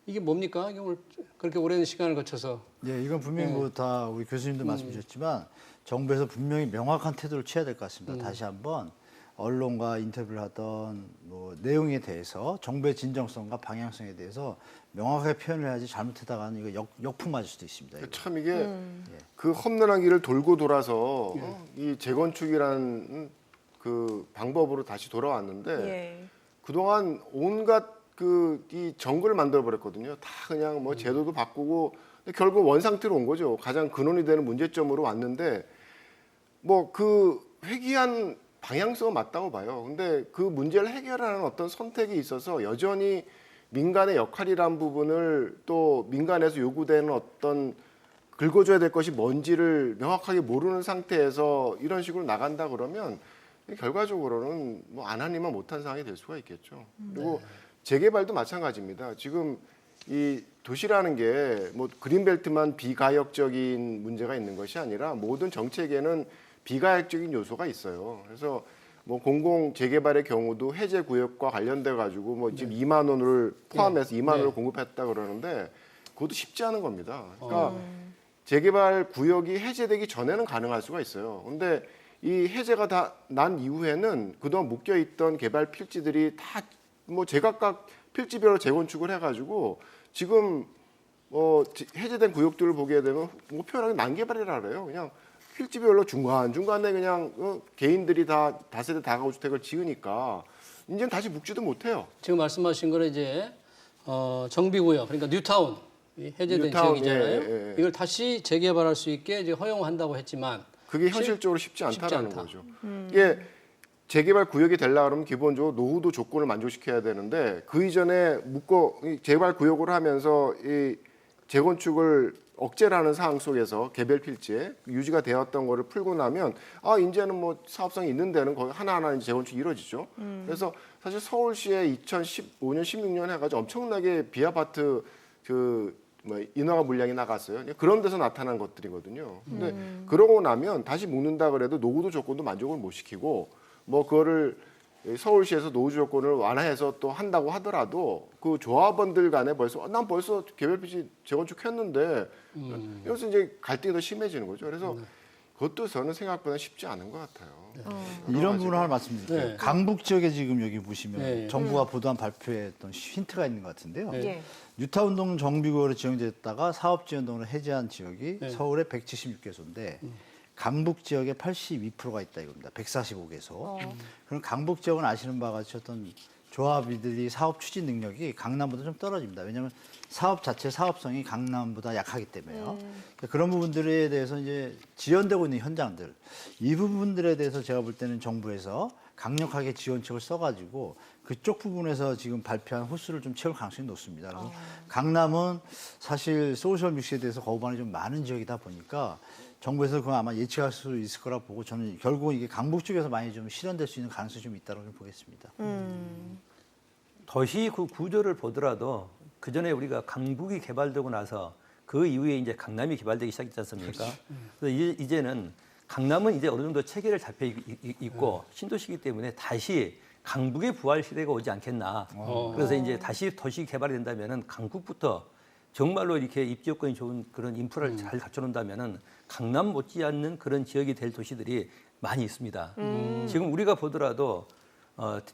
이게 뭡니까? 이게 오늘 그렇게 오랜 시간을 거쳐서 예, 이건 분명히 뭐 다 우리 교수님도 말씀 주셨지만 정부에서 분명히 명확한 태도를 취해야 될 것 같습니다. 다시 한번 언론과 인터뷰를 하던 뭐 내용에 대해서 정부의 진정성과 방향성에 대해서 명확하게 표현을 해야지 잘못하다가는 이거 역풍 맞을 수도 있습니다. 이거. 참 이게 그 험난한 길을 돌고 돌아서 이 재건축이라는 그 방법으로 다시 돌아왔는데 예. 그동안 온갖 그 이 정글을 만들어 버렸거든요. 다 그냥 뭐 제도도 바꾸고 근데 결국 원상태로 온 거죠. 가장 근원이 되는 문제점으로 왔는데 뭐 그 회귀한 방향성은 맞다고 봐요. 근데 그 문제를 해결하는 어떤 선택이 있어서 여전히 민간의 역할이란 부분을 또 민간에서 요구되는 어떤 긁어줘야 될 것이 뭔지를 명확하게 모르는 상태에서 이런 식으로 나간다 그러면 결과적으로는 뭐 안 하니만 못한 상황이 될 수가 있겠죠. 그리고 재개발도 마찬가지입니다. 지금 이 도시라는 게 뭐 그린벨트만 비가역적인 문제가 있는 것이 아니라 모든 정책에는 비가역적인 요소가 있어요. 그래서 뭐 공공 재개발의 경우도 해제 구역과 관련돼 가지고 뭐 지금 2만 원을 포함해서 2만 원을 공급했다 그러는데 그것도 쉽지 않은 겁니다. 그러니까 재개발 구역이 해제되기 전에는 가능할 수가 있어요. 근데 이 해제가 다 난 이후에는 그동안 묶여 있던 개발 필지들이 다 뭐 제각각 필지별로 재건축을 해가지고 지금 해제된 구역들을 보게 되면 뭐 표현하기 난개발이라 그래요. 그냥 필지별로 중간에 그냥 개인들이 다 다세대 다가구 주택을 지으니까 이제는 다시 묶지도 못해요. 지금 말씀하신 거는 이제 정비구역, 그러니까 뉴타운 이 해제된 뉴타운, 지역이잖아요. 예. 이걸 다시 재개발할 수 있게 이제 허용한다고 했지만 그게 현실적으로 쉽지 않다라는 않다. 거죠. 이게 재개발 구역이 되려고 그러면 기본적으로 노후도 조건을 만족시켜야 되는데 그 이전에 이 재개발 구역을 하면서 이 재건축을 억제라는 상황 속에서 개별 필지에 유지가 되었던 거를 풀고 나면 이제는 뭐 사업성이 있는 데는 거의 하나하나 이제 재건축이 이루어지죠. 그래서 사실 서울시에 2015년, 16년 해가지고 엄청나게 비아파트 인허가 물량이 나갔어요. 그런 데서 나타난 것들이거든요. 근데 그러고 나면 다시 묶는다 그래도 노후도 조건도 만족을 못 시키고 뭐 그거를 서울시에서 노후 조건을 완화해서 또 한다고 하더라도 그 조합원들 간에 난 벌써 개별 필지 재건축했는데 여기서 이제 갈등이 더 심해지는 거죠. 그래서 그것도 저는 생각보다 쉽지 않은 것 같아요. 이런 부분 하나 말씀드릴게요. 네. 강북 지역에 지금 여기 보시면 네. 정부가 보도한 발표에 어떤 힌트가 있는 것 같은데요. 예. 뉴타운동 정비구역으로 지정됐다가 사업지원동을 해제한 지역이 네. 서울에 176개소인데 강북 지역에 82%가 있다 이겁니다. 145개소. 그럼 강북 지역은 아시는 바와 같이 어떤 조합이들이 사업 추진 능력이 강남보다 좀 떨어집니다. 왜냐하면 사업 자체 사업성이 강남보다 약하기 때문에요. 그러니까 그런 부분들에 대해서 이제 지연되고 있는 현장들, 이 부분들에 대해서 제가 볼 때는 정부에서 강력하게 지원책을 써가지고 그쪽 부분에서 지금 발표한 호수를 좀 채울 가능성이 높습니다. 그래서 강남은 사실 소셜 믹스에 대해서 거부반응이 좀 많은 지역이다 보니까 정부에서 그거 아마 예측할 수 있을 거라 보고 저는 결국 이게 강북 쪽에서 많이 좀 실현될 수 있는 가능성이 좀 있다고 보겠습니다. 도시 그 구조를 보더라도 그 전에 우리가 강북이 개발되고 나서 그 이후에 이제 강남이 개발되기 시작했지 않습니까? 그래서 이제는 강남은 이제 어느 정도 체계를 잡혀 있고 신도시이기 때문에 다시 강북의 부활 시대가 오지 않겠나. 그래서 이제 다시 도시 개발이 된다면은 강북부터 정말로 이렇게 입지 여건이 좋은 그런 인프라를 잘 갖춰놓는다면은 강남 못지않는 그런 지역이 될 도시들이 많이 있습니다. 지금 우리가 보더라도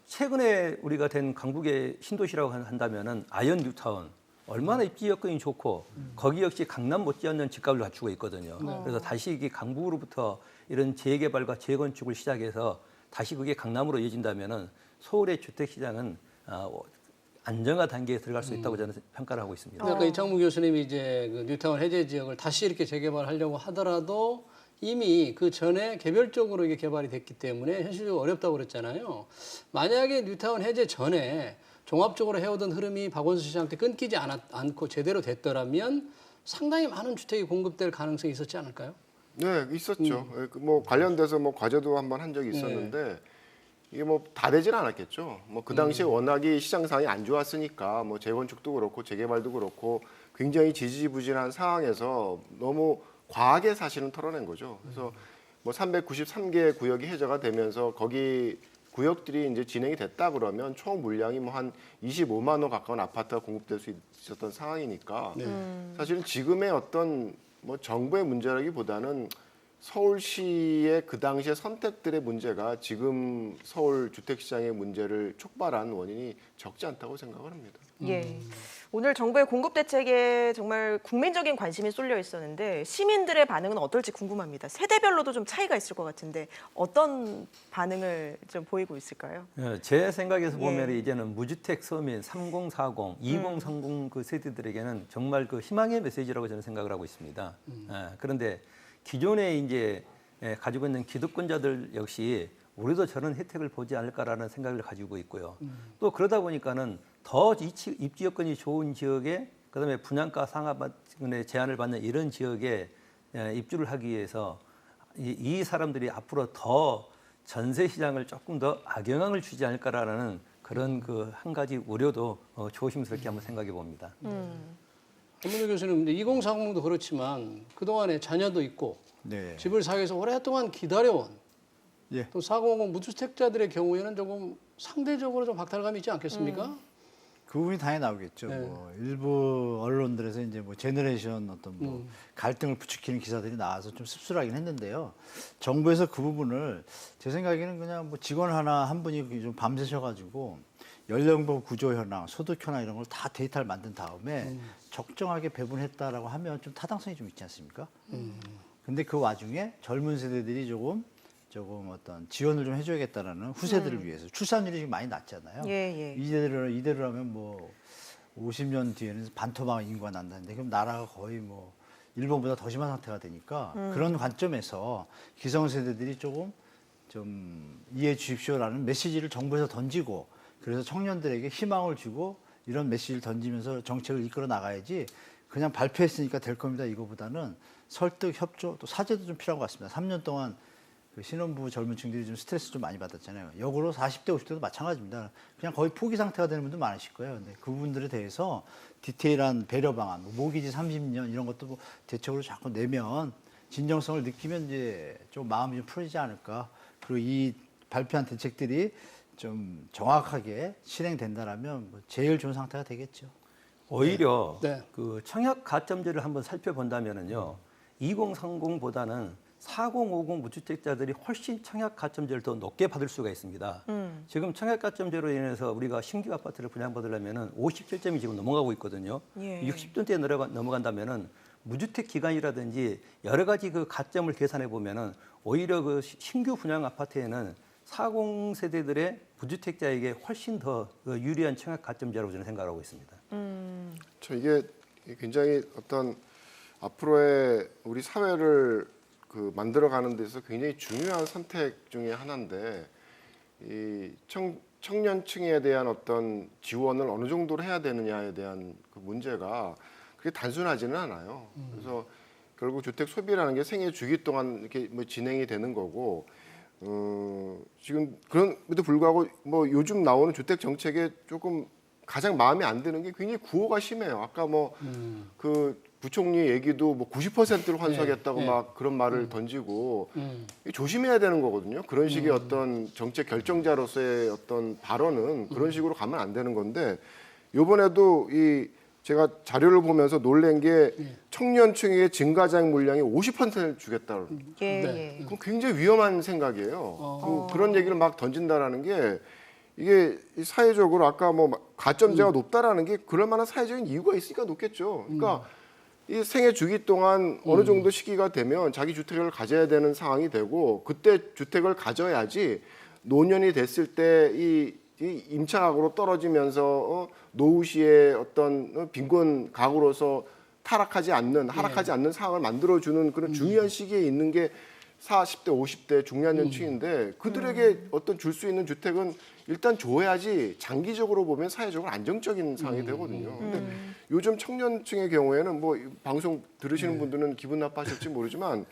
최근에 우리가 된 강북의 신도시라고 한다면은 아이언 뉴타운 얼마나 입지 여건이 좋고 거기 역시 강남 못지않는 집값을 갖추고 있거든요. 그래서 다시 이게 강북으로부터 이런 재개발과 재건축을 시작해서 다시 그게 강남으로 이어진다면은 서울의 주택 시장은 안정화 단계에 들어갈 수 있다고 저는 평가를 하고 있습니다. 그러니까 이창무 교수님이 이제 그 뉴타운 해제 지역을 다시 이렇게 재개발하려고 하더라도 이미 그 전에 개별적으로 이게 개발이 됐기 때문에 현실적으로 어렵다고 그랬잖아요. 만약에 뉴타운 해제 전에 종합적으로 해오던 흐름이 박원순 시장 때 끊기지 않고 제대로 됐더라면 상당히 많은 주택이 공급될 가능성이 있었지 않을까요? 네, 있었죠. 뭐 관련돼서 뭐 과제도 한번 한 적이 있었는데 이게 뭐 다 되진 않았겠죠. 뭐 그 당시에 워낙이 시장 상황이 안 좋았으니까 뭐 재건축도 그렇고 재개발도 그렇고 굉장히 지지부진한 상황에서 너무 과하게 사실은 털어낸 거죠. 그래서 뭐 393개 구역이 해제가 되면서 거기 구역들이 이제 진행이 됐다 그러면 총 물량이 뭐 한 25만 호 가까운 아파트가 공급될 수 있었던 상황이니까 사실은 지금의 어떤 뭐 정부의 문제라기보다는 서울시의 그 당시의 선택들의 문제가 지금 서울 주택시장의 문제를 촉발한 원인이 적지 않다고 생각을 합니다. 예. 오늘 정부의 공급 대책에 정말 국민적인 관심이 쏠려 있었는데 시민들의 반응은 어떨지 궁금합니다. 세대별로도 좀 차이가 있을 것 같은데 어떤 반응을 좀 보이고 있을까요? 제 생각에서 보면 이제는 무주택 서민 3040, 2030 그 세대들에게는 정말 그 희망의 메시지라고 저는 생각을 하고 있습니다. 그런데 기존에 이제 가지고 있는 기득권자들 역시 우리도 저런 혜택을 보지 않을까라는 생각을 가지고 있고요. 또 그러다 보니까는 더 입지 여건이 좋은 지역에 그다음에 분양가 상한의 제한을 받는 이런 지역에 입주를 하기 위해서 이 사람들이 앞으로 더 전세 시장을 조금 더 악영향을 주지 않을까라는 그런 그 한 가지 우려도 조심스럽게 한번 생각해 봅니다. 한문호 교수님, 2040도 그렇지만 그동안에 자녀도 있고 네. 집을 사기 위해서 오랫동안 기다려온 예. 또 450 무주택자들의 경우에는 조금 상대적으로 좀 박탈감이 있지 않겠습니까? 그 부분이 당연히 나오겠죠. 네. 뭐 일부 언론들에서 이제 뭐 제너레이션 어떤 뭐 갈등을 부추기는 기사들이 나와서 좀 씁쓸하긴 했는데요. 정부에서 그 부분을 제 생각에는 그냥 뭐 직원 한 분이 좀 밤새셔가지고 연령별 구조 현황, 소득 현황 이런 걸 다 데이터를 만든 다음에 적정하게 배분했다라고 하면 좀 타당성이 좀 있지 않습니까? 근데 그 와중에 젊은 세대들이 조금 어떤 지원을 좀 해줘야겠다라는 후세들을 위해서 출산율이 지금 많이 낮잖아요. 예. 이대로라면 뭐 50년 뒤에는 반토막 인구가 난다는데 그럼 나라가 거의 뭐 일본보다 더 심한 상태가 되니까 그런 관점에서 기성세대들이 조금 좀 이해해 주십시오라는 메시지를 정부에서 던지고 그래서 청년들에게 희망을 주고 이런 메시지를 던지면서 정책을 이끌어 나가야지 그냥 발표했으니까 될 겁니다. 이거보다는 설득, 협조, 또 사죄도 좀 필요한 것 같습니다. 3년 동안 그 신혼부부 젊은 층들이 좀 스트레스 좀 많이 받았잖아요. 역으로 40대, 50대도 마찬가지입니다. 그냥 거의 포기 상태가 되는 분들 많으실 거예요. 근데 그 부분들에 대해서 디테일한 배려 방안, 뭐 모기지 30년 이런 것도 뭐 대책으로 자꾸 내면 진정성을 느끼면 이제 좀 마음이 좀 풀리지 않을까. 그리고 이 발표한 대책들이 좀 정확하게 실행된다라면 뭐 제일 좋은 상태가 되겠죠. 오히려 네. 그 청약 가점제를 한번 살펴본다면은요, 2030보다는 4050 무주택자들이 훨씬 청약 가점제를 더 높게 받을 수가 있습니다. 지금 청약 가점제로 인해서 우리가 신규 아파트를 분양받으려면은 57점이 지금 넘어가고 있거든요. 예. 60점대에 넘어간다면은 무주택 기간이라든지 여러 가지 그 가점을 계산해 보면은 오히려 그 신규 분양 아파트에는 40 세대들의 무주택자에게 훨씬 더 유리한 청약 가점제라고 저는 생각하고 있습니다. 저 이게 굉장히 어떤 앞으로의 우리 사회를 만들어가는 데서 굉장히 중요한 선택 중에 하나인데 이 청년층에 대한 어떤 지원을 어느 정도로 해야 되느냐에 대한 그 문제가 그게 단순하지는 않아요. 그래서 결국 주택 소비라는 게 생애 주기 동안 이렇게 뭐 진행이 되는 거고 지금 그런데도 불구하고 뭐 요즘 나오는 주택 정책에 조금 가장 마음에 안 드는 게 굉장히 구호가 심해요. 아까 뭐 그 부총리 얘기도 뭐 90%를 환수하겠다고 네. 막 그런 말을 던지고 조심해야 되는 거거든요. 그런 식의 어떤 정책 결정자로서의 어떤 발언은 그런 식으로 가면 안 되는 건데 이번에도 제가 자료를 보면서 놀란 게 청년층에게 증가자금 물량이 50%를 주겠다고. 예, 네. 예. 그건 굉장히 위험한 생각이에요. 그런 얘기를 막 던진다라는 게 이게 사회적으로 아까 뭐 가점제가 높다라는 게 그럴 만한 사회적인 이유가 있으니까 높겠죠. 그러니까 이 생애 주기 동안 어느 정도 시기가 되면 자기 주택을 가져야 되는 상황이 되고 그때 주택을 가져야지 노년이 됐을 때 이 임차가구로 떨어지면서 노후 시에 어떤 빈곤 가구로서 하락하지 않는 상황을 만들어주는 그런 중요한 시기에 있는 게 40대, 50대 중년 연층인데 그들에게 어떤 줄 수 있는 주택은 일단 줘야지 장기적으로 보면 사회적으로 안정적인 상황이 되거든요. 근데 요즘 청년층의 경우에는 뭐 방송 들으시는 분들은 기분 나빠하실지 모르지만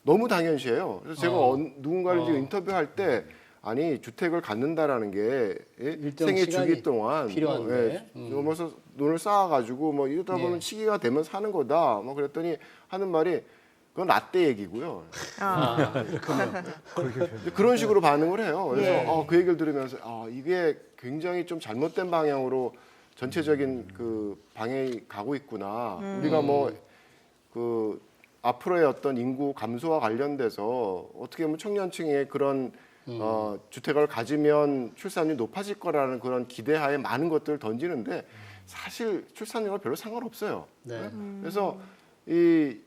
너무 당연시해요. 그래서 제가 누군가를 이제 인터뷰할 때 아니 주택을 갖는다라는 게 일정 생애 시간이 주기 동안 필요한데. 넘어서 돈을 쌓아가지고 뭐 이러다 보면 예. 시기가 되면 사는 거다. 뭐 그랬더니 하는 말이 그건 라떼 얘기고요. 그런 식으로 반응을 해요. 그래서 예. 그 얘기를 들으면서 이게 굉장히 좀 잘못된 방향으로 전체적인 그 방향이 가고 있구나. 우리가 뭐 그 앞으로의 어떤 인구 감소와 관련돼서 어떻게 보면 청년층의 그런 주택을 가지면 출산율이 높아질 거라는 그런 기대하에 많은 것들을 던지는데 사실 출산율과 별로 상관없어요. 네. 그래서 이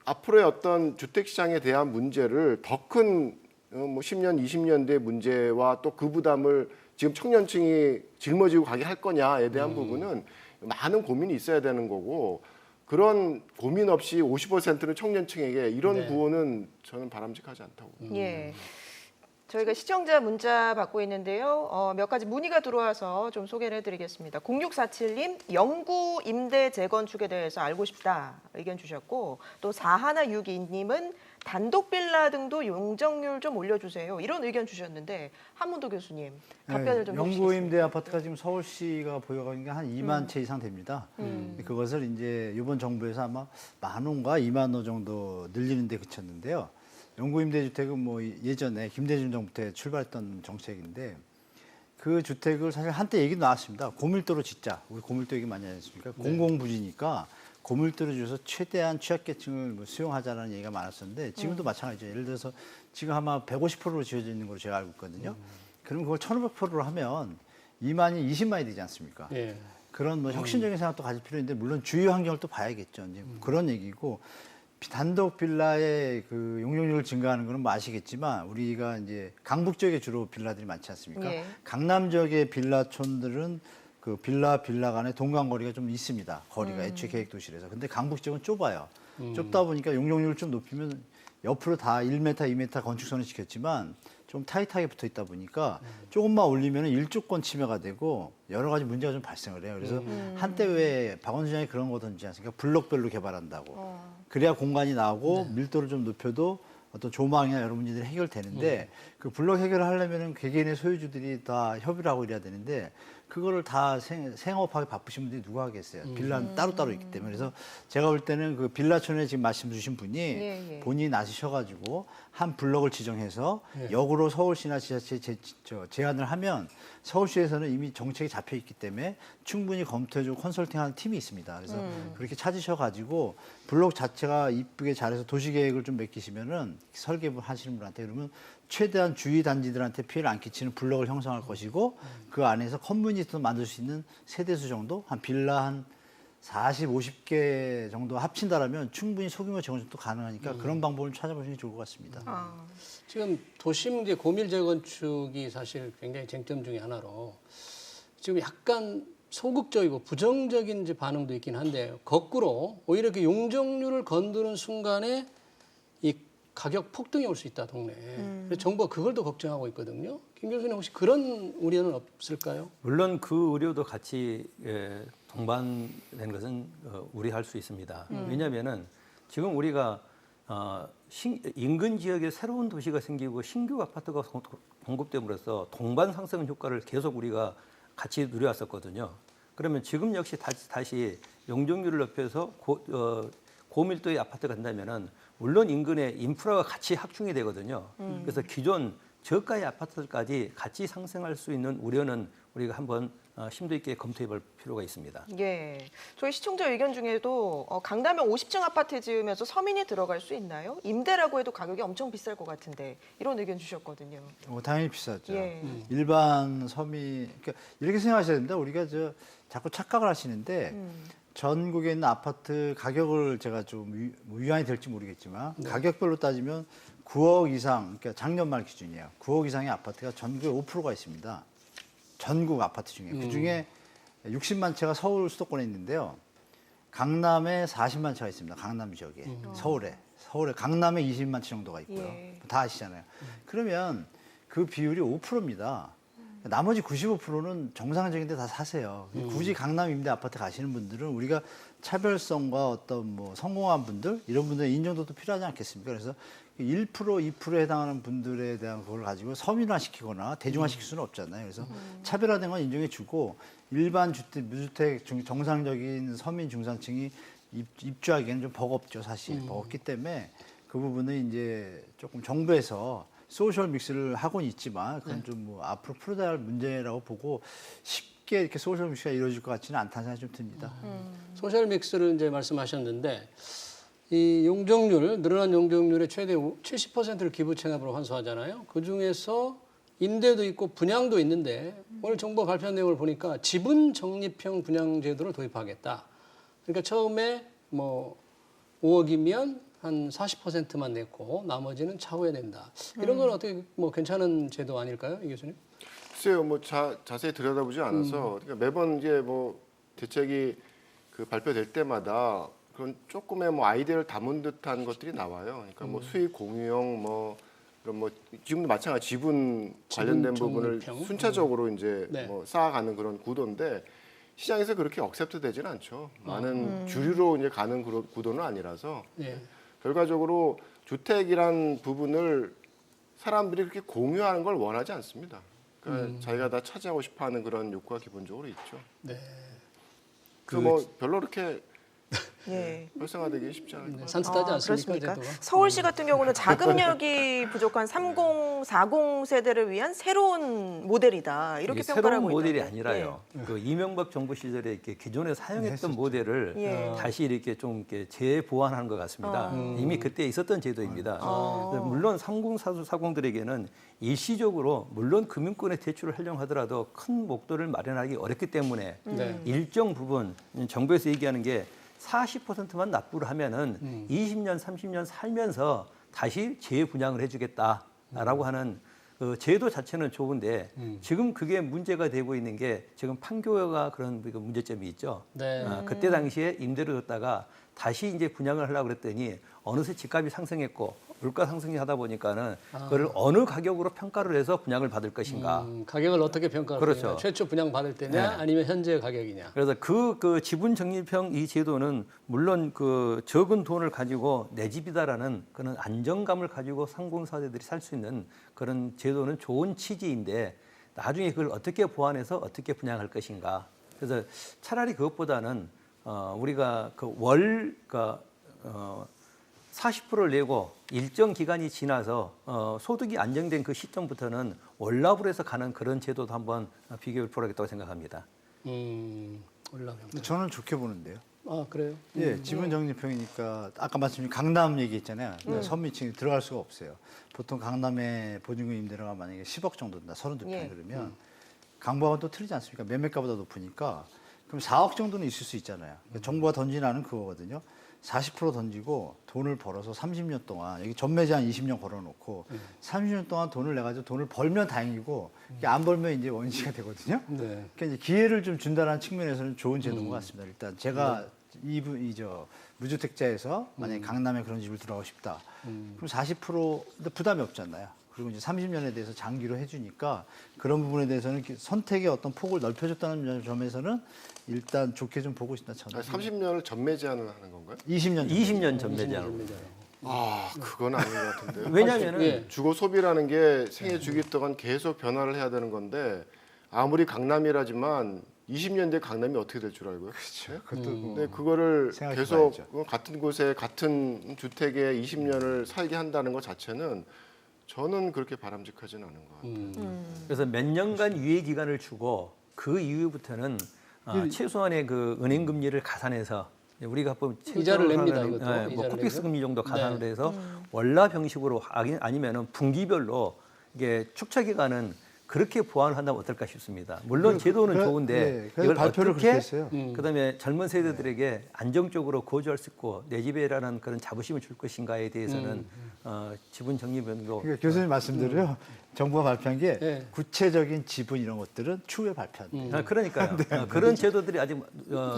앞으로의 어떤 주택 시장에 대한 문제를 더 큰 뭐 10년, 20년 뒤의 문제와 또 그 부담을 지금 청년층이 짊어지고 가게 할 거냐에 대한 부분은 많은 고민이 있어야 되는 거고 그런 고민 없이 50%는 청년층에게 이런 네. 구호는 저는 바람직하지 않다고. 예. 저희가 시청자 문자 받고 있는데요. 몇 가지 문의가 들어와서 좀 소개를 해드리겠습니다. 0647님, 영구 임대 재건축에 대해서 알고 싶다 의견 주셨고 또 4162님은 단독 빌라 등도 용적률 좀 올려주세요. 이런 의견 주셨는데 한문도 교수님 답변을 좀 영구 해주시겠습니까? 임대 아파트가 지금 서울시가 보유하는 게 한 2만 채 이상 됩니다. 그것을 이제 이번 정부에서 아마 10,000호인가 2만 호 정도 늘리는 데 그쳤는데요. 영구 임대 주택은 뭐 예전에 김대중 정부 때 출발했던 정책인데 그 주택을 사실 한때 얘기 나왔습니다. 고밀도로 짓자. 우리 고밀도 얘기 많이 하지 않습니까? 공공부지니까 고밀도로 줘서 최대한 취약계층을 뭐 수용하자는 얘기가 많았었는데 지금도 마찬가지죠. 예를 들어서 지금 아마 150%로 지어져 있는 걸로 제가 알고 있거든요. 그럼 그걸 1,500%로 하면 2만이 20만이 되지 않습니까? 예. 그런 뭐 혁신적인 생각도 가질 필요 있는데 물론 주요 환경을 또 봐야겠죠. 이제 그런 얘기고 단독 빌라의 그 용적률 증가하는 거는 뭐 아시겠지만 우리가 이제 강북 지역에 주로 빌라들이 많지 않습니까? 예. 강남 지역의 빌라촌들은 그 빌라 간에 동간거리가 좀 있습니다. 거리가 애초에 계획도시라서. 근데 강북 지역은 좁아요. 좁다 보니까 용적률을 좀 높이면 옆으로 다 1m, 2m 건축선을 지켰지만 좀 타이트하게 붙어 있다 보니까 조금만 올리면 일조권 침해가 되고 여러 가지 문제가 좀 발생을 해요. 그래서 한때 왜 박원순 시장이 그런 거 던지지 않습니까? 블록별로 개발한다고. 그래야 공간이 나오고 밀도를 좀 높여도 어떤 조망이나 여러 문제들이 해결되는데 그 블록 해결을 하려면 개개인의 소유주들이 다 협의를 하고 이래야 되는데 그거를 다 생업하기 바쁘신 분들이 누가 하겠어요. 빌라는 따로따로 있기 때문에. 그래서 제가 볼 때는 그 빌라촌에 지금 말씀 주신 분이 예. 본인이 나서셔가지고 한 블록을 지정해서 역으로 서울시나 지자체에 제안을 하면 서울시에서는 이미 정책이 잡혀 있기 때문에 충분히 검토해주고 컨설팅하는 팀이 있습니다. 그래서 그렇게 찾으셔가지고 블록 자체가 이쁘게 잘해서 도시계획을 좀 맡기시면은 설계 하시는 분한테 그러면 최대한 주위 단지들한테 피해를 안 끼치는 블록을 형성할 것이고 그 안에서 커뮤니티도 만들 수 있는 세대수 정도 한 빌라 한 40, 50개 정도 합친다라면 충분히 소규모 재건축도 가능하니까 그런 방법을 찾아보시는 게 좋을 것 같습니다. 지금 도심 이제 고밀 재건축이 사실 굉장히 쟁점 중에 하나로 지금 약간 소극적이고 부정적인 이제 반응도 있긴 한데 거꾸로 오히려 이렇게 용적률을 건드는 순간에 이 가격 폭등이 올 수 있다 동네에. 그래서 정부가 그걸 더 걱정하고 있거든요. 김 교수님 혹시 그런 우려는 없을까요? 물론 그 우려도 같이 동반된 것은 우려할 수 있습니다. 왜냐하면은 지금 우리가 인근 지역에 새로운 도시가 생기고 신규 아파트가 공급됨으로써 동반 상승 효과를 계속 우리가 같이 누려왔었거든요. 그러면 지금 역시 다시 용적률을 높여서 고밀도의 아파트가 간다면은 물론 인근에 인프라가 같이 확충이 되거든요. 그래서 기존 저가의 아파트까지 같이 상승할 수 있는 우려는 우리가 한번 심도 있게 검토해 볼 필요가 있습니다. 예. 저희 시청자 의견 중에도 강남에 50층 아파트 지으면서 서민이 들어갈 수 있나요? 임대라고 해도 가격이 엄청 비쌀 것 같은데 이런 의견 주셨거든요. 당연히 비싸죠. 예. 일반 서민 그러니까 이렇게 생각하셔야 됩니다. 우리가 자꾸 착각을 하시는데 전국에 있는 아파트 가격을 제가 좀 위안이 될지 모르겠지만 가격별로 따지면 9억 이상, 그러니까 작년 말 기준이에요. 9억 이상의 아파트가 전국에 5%가 있습니다. 전국 아파트 중에. 그중에 60만 채가 서울 수도권에 있는데요. 강남에 40만 채가 있습니다. 강남 지역에. 서울에 강남에 20만 채 정도가 있고요. 예. 다 아시잖아요. 그러면 그 비율이 5%입니다. 나머지 95%는 정상적인 데 다 사세요. 굳이 강남 임대 아파트 가시는 분들은 우리가 차별성과 어떤 뭐 성공한 분들 이런 분들의 인정도도 필요하지 않겠습니까? 그래서 1%, 2%에 해당하는 분들에 대한 그걸 가지고 서민화시키거나 대중화시킬 수는 없잖아요. 그래서 차별화된 건 인정해주고 일반 주택, 무주택 정상적인 서민 중산층이 입주하기에는 좀 버겁죠, 사실. 버겁기 때문에 그 부분은 이제 조금 정부에서 소셜 믹스를 하고는 있지만 그건 좀 뭐 앞으로 풀어야 할 문제라고 보고 쉽게 이렇게 소셜 믹스가 이루어질 것 같지는 않다는 생각이 좀 듭니다. 소셜 믹스를 이제 말씀하셨는데 이 늘어난 용적률의 최대 70%를 기부 체납으로 환수하잖아요. 그 중에서 임대도 있고 분양도 있는데 오늘 정부가 발표한 내용을 보니까 지분 적립형 분양 제도를 도입하겠다. 그러니까 처음에 뭐 5억이면 한 40%만 냈고 나머지는 차후에 낸다. 이런 건 어떻게 뭐 괜찮은 제도 아닐까요, 이 교수님? 글쎄요, 뭐 자세히 들여다보지 않아서 그러니까 매번 이제 뭐 대책이 그 발표될 때마다 그런 조금의 뭐 아이디어를 담은 듯한 것들이 나와요. 그러니까 뭐 수익 공유형 뭐 그런 뭐 지금도 마찬가지 지분 관련된 부분을 적립형? 순차적으로 이제 네. 뭐 쌓아가는 그런 구도인데 시장에서 그렇게 억셉트 되지는 않죠. 많은 주류로 이제 가는 구도는 아니라서 예. 결과적으로 주택이란 부분을 사람들이 그렇게 공유하는 걸 원하지 않습니다. 그러니까 자기가 다 차지하고 싶어하는 그런 욕구가 기본적으로 있죠. 네. 그래서 뭐 별로 그렇게 예. 활성화되기 쉽지 않을 것 같아요. 산뜻하지 않습니까, 그렇습니까? 제도가? 서울시 같은 경우는 자금력이 부족한 30, 40 세대를 위한 새로운 모델이다. 이렇게 이게 평가를 새로운 하고 모델이 있다고. 아니라요. 그 이명박 정부 시절에 이렇게 기존에 사용했던 모델을 예. 다시 이렇게 좀 이렇게 재보완하는 것 같습니다. 이미 그때 있었던 제도입니다. 물론 3040들에게는 일시적으로 물론 금융권의 대출을 하려고 하더라도 큰 목돈을 마련하기 어렵기 때문에 네. 일정 부분 정부에서 얘기하는 게 40%만 납부를 하면은 20년, 30년 살면서 다시 재분양을 해주겠다라고 하는 그 제도 자체는 좋은데 지금 그게 문제가 되고 있는 게 지금 판교가 그런 문제점이 있죠. 네. 그때 당시에 임대료 줬다가 다시 이제 분양을 하려고 그랬더니 어느새 집값이 상승했고 물가 상승이 하다 보니까는 그걸 어느 가격으로 평가를 해서 분양을 받을 것인가. 가격을 어떻게 평가할 그렇죠. 거냐? 최초 분양 받을 때냐, 네. 아니면 현재 가격이냐? 그래서 그 지분 적립형 이 제도는 물론 그 적은 돈을 가지고 내 집이다라는 그런 안정감을 가지고 상공사대들이 살 수 있는 그런 제도는 좋은 취지인데 나중에 그걸 어떻게 보완해서 어떻게 분양할 것인가. 그래서 차라리 그것보다는 우리가 그 월 40%를 내고 일정 기간이 지나서 소득이 안정된 그 시점부터는 월납을 해서 가는 그런 제도도 한번 비교해 보라겠다고 생각합니다. 올라가면. 근데 저는 좋게 보는데요. 아 그래요? 예, 지분 적립형이니까 아까 말씀드린 강남 얘기했잖아요. 선미층이 들어갈 수가 없어요. 보통 강남에 보증금 임대료가 만약에 10억 정도 된다, 32평 예. 그러면 강북하고 또 틀리지 않습니까? 매매가보다 높으니까 그럼 4억 정도는 있을 수 있잖아요. 그러니까 정부가 던지라는 그거거든요. 40% 던지고 돈을 벌어서 30년 동안 여기 전매 제한 20년 걸어놓고 30년 동안 돈을 내가지고 돈을 벌면 다행이고 이게 안 벌면 이제 원시가 되거든요. 네. 그러니까 이제 기회를 좀 준다는 측면에서는 좋은 제도인 것 같습니다. 일단 제가 이저 무주택자에서 만약에 강남에 그런 집을 들어가고 싶다. 그럼 40% 부담이 없잖아요. 그리고 이제 30년에 대해서 장기로 해주니까 그런 부분에 대해서는 이렇게 선택의 어떤 폭을 넓혀줬다는 점에서는 일단 좋게 좀 보고 있습니다. 저는. 30년을 전매 제한을 하는 건가요? 20년. 20년 전매제하고. 아, 그건 아닌 것 같은데요. 왜냐면은 예. 주거 소비라는 게 생애 주기 동안 계속 변화를 해야 되는 건데 아무리 강남이라지만 20년 뒤에 강남이 어떻게 될 줄 알고요? 그렇죠. 그것도 근데 그거를 생각해 계속 봐야죠. 같은 곳에 같은 주택에 20년을 살게 한다는 것 자체는 저는 그렇게 바람직하지는 않은 것 같아요. 그래서 몇 년간 유예 기간을 주고 그 이후부터는 최소한의 그 은행 금리를 가산해서 우리가 보면 이자를 최저로 냅니다, 하는, 이것도. 뭐 이자를 코픽스 내죠. 금리 정도 가산을 네. 해서 월납 형식으로 아니면은 분기별로 이게 축차 기간은 그렇게 보완을 한다면 어떨까 싶습니다. 물론 제도는 좋은데 그래서 이걸 발표를 어떻게 그렇게 했어요. 그다음에 젊은 세대들에게 안정적으로 거주할 수 있고 내 집에라는 그런 자부심을 줄 것인가에 대해서는 지분 적립도 그러니까 교수님 말씀대로요. 정부가 발표한 게 네. 구체적인 지분 이런 것들은 추후에 발표한대요. 그러니까요. 그런 제도들이 아직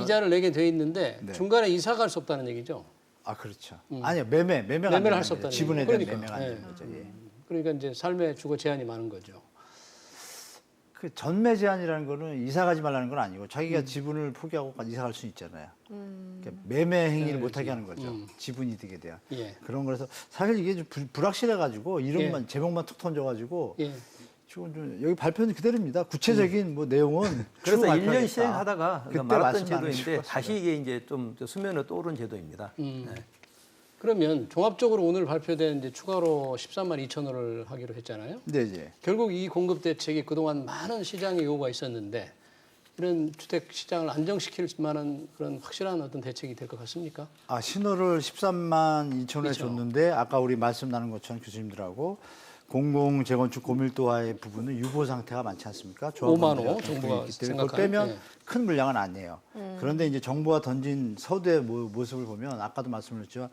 이자를 내게 돼 있는데 네. 중간에 이사 갈 수 없다는 얘기죠. 아 그렇죠. 아니요 매매가 안 매매를 되는 할수 거죠. 없다는 지분에 얘기죠. 대한 그러니까. 매매가 안 예. 되는 거죠. 예. 그러니까 이제 삶의 주거 제한이 많은 거죠. 그 전매 제한이라는 거는 이사 가지 말라는 건 아니고 자기가 지분을 포기하고 이사 갈 수 있잖아요. 그러니까 매매 행위를 못 하게 하는 거죠. 지분이 되게 돼요. 예. 그런 거라서 사실 이게 좀 불확실해 가지고 이름만 예. 제목만 툭 던져 가지고 예. 지금 좀 여기 발표는 그대로입니다. 구체적인 뭐 내용은 그래서 추후 1년 발표하겠다. 시행하다가 그때 말았던 말씀 안 제도인데 해주실 다시 이게 이제 좀 수면으로 떠오른 제도입니다. 네. 그러면 종합적으로 오늘 발표된 이제 추가로 13만 2천 원을 하기로 했잖아요. 네, 이제 결국 이 공급 대책이 그동안 많은 시장의 요구가 있었는데 이런 주택 시장을 안정시킬 만한 그런 확실한 어떤 대책이 될 것 같습니까? 신호를 13만 2천 원에 그렇죠. 줬는데 아까 우리 말씀 나눈 것처럼 교수님들하고 공공 재건축 고밀도화의 부분은 유보 상태가 많지 않습니까? 5만 원 조합원들이 정부가 있기 때문에 그걸 생각하는, 빼면 예. 큰 물량은 아니에요. 그런데 이제 정부가 던진 서두의 모습을 보면 아까도 말씀드렸지만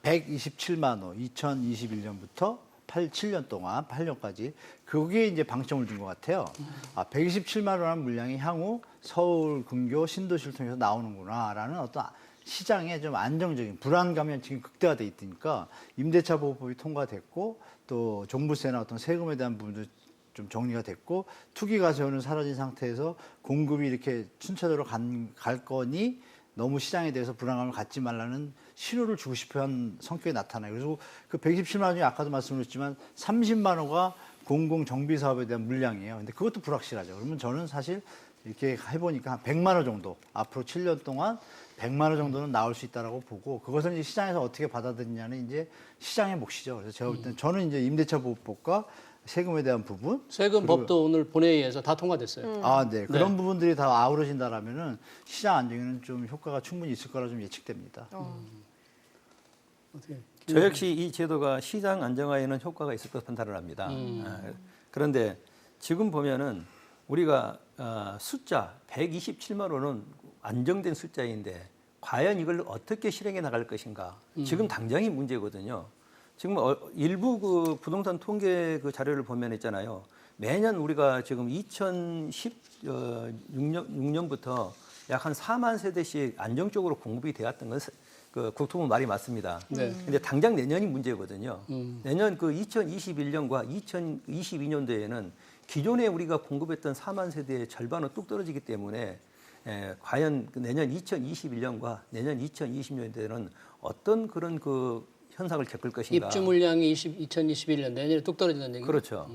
127만 호 2021년부터 7년 동안 8년까지 그게 이제 방점을 둔 것 같아요. 127만 원의 물량이 향후 서울 근교 신도시를 통해서 나오는구나라는 어떤 시장에 좀 안정적인 불안감이 지금 극대화돼 있으니까 임대차 보호법이 통과됐고 또 종부세나 어떤 세금에 대한 부분도 좀 정리가 됐고 투기 가세요는 사라진 상태에서 공급이 이렇게 순차적으로 갈 거니 너무 시장에 대해서 불안감을 갖지 말라는 신호를 주고 싶어한 성격이 나타나요. 그래서 그 127만 원이 아까도 말씀드렸지만 30만 호가 공공 정비 사업에 대한 물량이에요. 근데 그것도 불확실하죠. 그러면 저는 사실 이렇게 해보니까 한 100만 원 정도 앞으로 7년 동안 100만 원 정도는 나올 수 있다라고 보고 그것을 이제 시장에서 어떻게 받아들이냐는 이제 시장의 몫이죠. 그래서 제가 볼 때는 저는 이제 임대차 보호법과 세금에 대한 부분 세금 법도 오늘 본회의에서 다 통과됐어요. 네. 그런 부분들이 다 아우러진다라면은 시장 안정에는 좀 효과가 충분히 있을 거라 좀 예측됩니다. 어떻게? 저 역시 이 제도가 시장 안정화에는 효과가 있을 것으로 판단을 합니다. 그런데 지금 보면은 우리가 숫자 127만 원은 안정된 숫자인데 과연 이걸 어떻게 실행해 나갈 것인가? 지금 당장이 문제거든요. 지금 일부 그 부동산 통계 그 자료를 보면 있잖아요. 매년 우리가 지금 2016년부터 약 한 4만 세대씩 안정적으로 공급이 되었던 건 그 국토부 말이 맞습니다. 네. 근데 당장 내년이 문제거든요. 내년 그 2021년과 2022년도에는 기존에 우리가 공급했던 4만 세대의 절반은 뚝 떨어지기 때문에 과연 그 내년 2021년과 내년 2020년도에는 어떤 그런 그 현상을 겪을 것인가. 입주 물량이 2021년 내년에 뚝 떨어진다는 얘기죠. 그렇죠.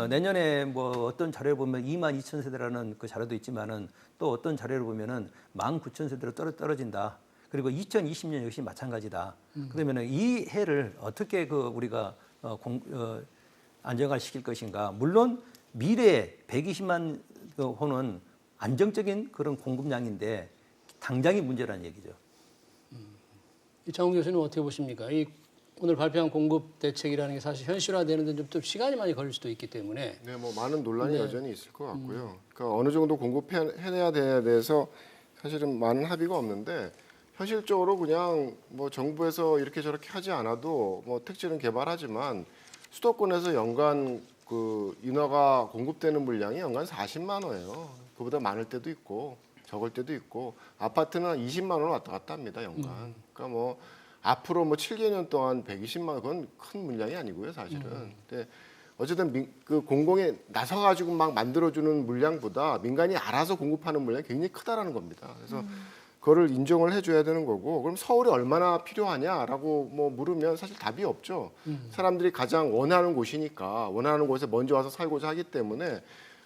내년에 뭐 어떤 자료를 보면 2만 2천 세대라는 그 자료도 있지만은 또 어떤 자료를 보면은 19,000세대로 떨어진다. 그리고 2020년 역시 마찬가지다. 그러면은 이 해를 어떻게 그 우리가 안정화시킬 것인가. 물론 미래에 120만 호는 안정적인 그런 공급량인데 당장이 문제라는 얘기죠. 이창훈 교수님 어떻게 보십니까? 이 오늘 발표한 공급 대책이라는 게 사실 현실화되는 데는 좀 시간이 많이 걸릴 수도 있기 때문에 네, 뭐 많은 논란이 네. 여전히 있을 것 같고요. 그러니까 어느 정도 공급해내야 돼야 돼서 사실은 많은 합의가 없는데 현실적으로 그냥 뭐 정부에서 이렇게 저렇게 하지 않아도 뭐 택지는 개발하지만 수도권에서 연간 그 인허가 공급되는 물량이 연간 40만 호예요. 그보다 많을 때도 있고 적을 때도 있고 아파트는 20만 원 왔다 갔다 합니다 연간. 그러니까 뭐 앞으로 뭐 7개년 동안 120만 원 그건 큰 물량이 아니고요 사실은. 근데 어쨌든 그 공공에 나서 가지고 막 만들어주는 물량보다 민간이 알아서 공급하는 물량이 굉장히 크다라는 겁니다. 그래서 그거를 인정을 해줘야 되는 거고 그럼 서울이 얼마나 필요하냐라고 뭐 물으면 사실 답이 없죠. 사람들이 가장 원하는 곳이니까 원하는 곳에 먼저 와서 살고자 하기 때문에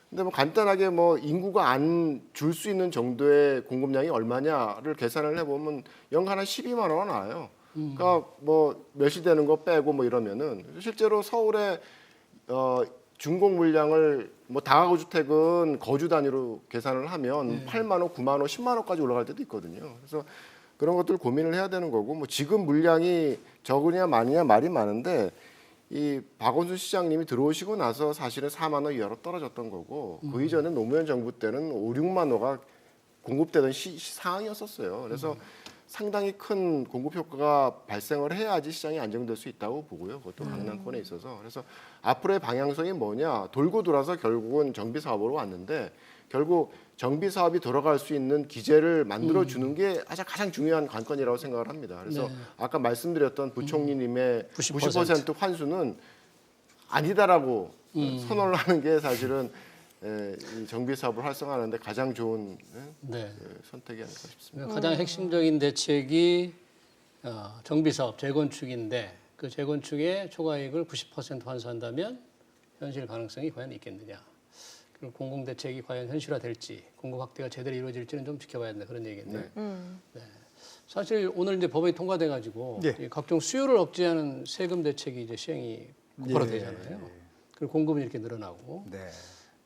근데 뭐 간단하게 뭐 인구가 안 줄 수 있는 정도의 공급량이 얼마냐를 계산을 해보면 연간 한 12만 원 나와요. 그러니까 뭐 멸시되는 거 빼고 뭐 이러면은 실제로 서울에 준공 물량을 뭐 다가구 주택은 거주 단위로 계산을 하면 8만 원, 9만 원, 10만 원까지 올라갈 때도 있거든요. 그래서 그런 것들 고민을 해야 되는 거고 뭐 지금 물량이 적으냐 많으냐 말이 많은데 이 박원순 시장님이 들어오시고 나서 사실은 4만 원 이하로 떨어졌던 거고 그 이전에 노무현 정부 때는 5, 6만 호가 공급되던 상황이었었어요. 그래서 상당히 큰 공급 효과가 발생을 해야지 시장이 안정될 수 있다고 보고요. 그것도 강남권에 있어서. 그래서 앞으로의 방향성이 뭐냐. 돌고 돌아서 결국은 정비 사업으로 왔는데 결국 정비 사업이 돌아갈 수 있는 기제를 만들어 주는 게 가장 중요한 관건이라고 생각을 합니다. 그래서 아까 말씀드렸던 부총리님의 90% 환수는 아니다라고 선언을 하는 게 사실은 이 정비 사업을 활성화하는데 가장 좋은 선택이 아닐까 싶습니다. 가장 핵심적인 대책이 정비 사업 재건축인데 그 재건축의 초과이익을 90% 환수한다면 현실 가능성이 과연 있겠느냐? 그리고 공공 대책이 과연 현실화될지 공급 확대가 제대로 이루어질지는 좀 지켜봐야 된다 그런 얘기겠네요. 네. 사실 오늘 이제 법안이 통과돼 가지고 각종 수요를 억제하는 세금 대책이 이제 시행이 곧바로 되잖아요. 그리고 공급은 이렇게 늘어나고. 네.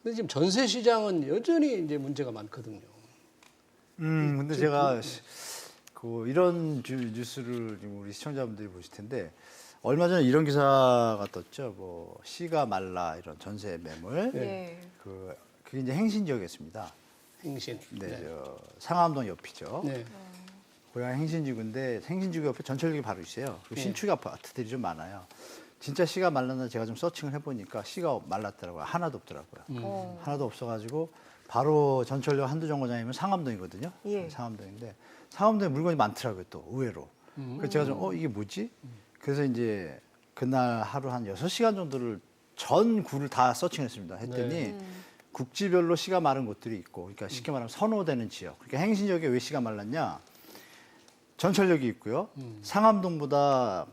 근데 지금 전세 시장은 여전히 이제 문제가 많거든요. 근데 제가 이런 뉴스를 지금 우리 시청자분들이 보실 텐데 얼마 전에 이런 기사가 떴죠. 뭐 시가 말라 이런 전세 매물. 그게 이제 행신 지역이었습니다. 행신. 네, 저 상암동 옆이죠. 네. 고향 행신지구인데 행신지구 옆에 전철역이 바로 있어요. 그리고 신축 아파트들이 좀 많아요. 진짜 씨가 말랐나 제가 좀 서칭을 해보니까 씨가 말랐더라고요. 하나도 없더라고요. 하나도 없어가지고 바로 전철역 한두 정거장이면 상암동이거든요. 상암동인데 상암동에 물건이 많더라고요. 또 의외로. 그래서 제가 좀 이게 뭐지? 그래서 이제 그날 하루 한 6시간 정도를 전 구를 다 서칭했습니다. 했더니 국지별로 씨가 마른 곳들이 있고 그러니까 쉽게 말하면 선호되는 지역. 그러니까 행신역에 왜 씨가 말랐냐? 전철역이 있고요. 상암동보다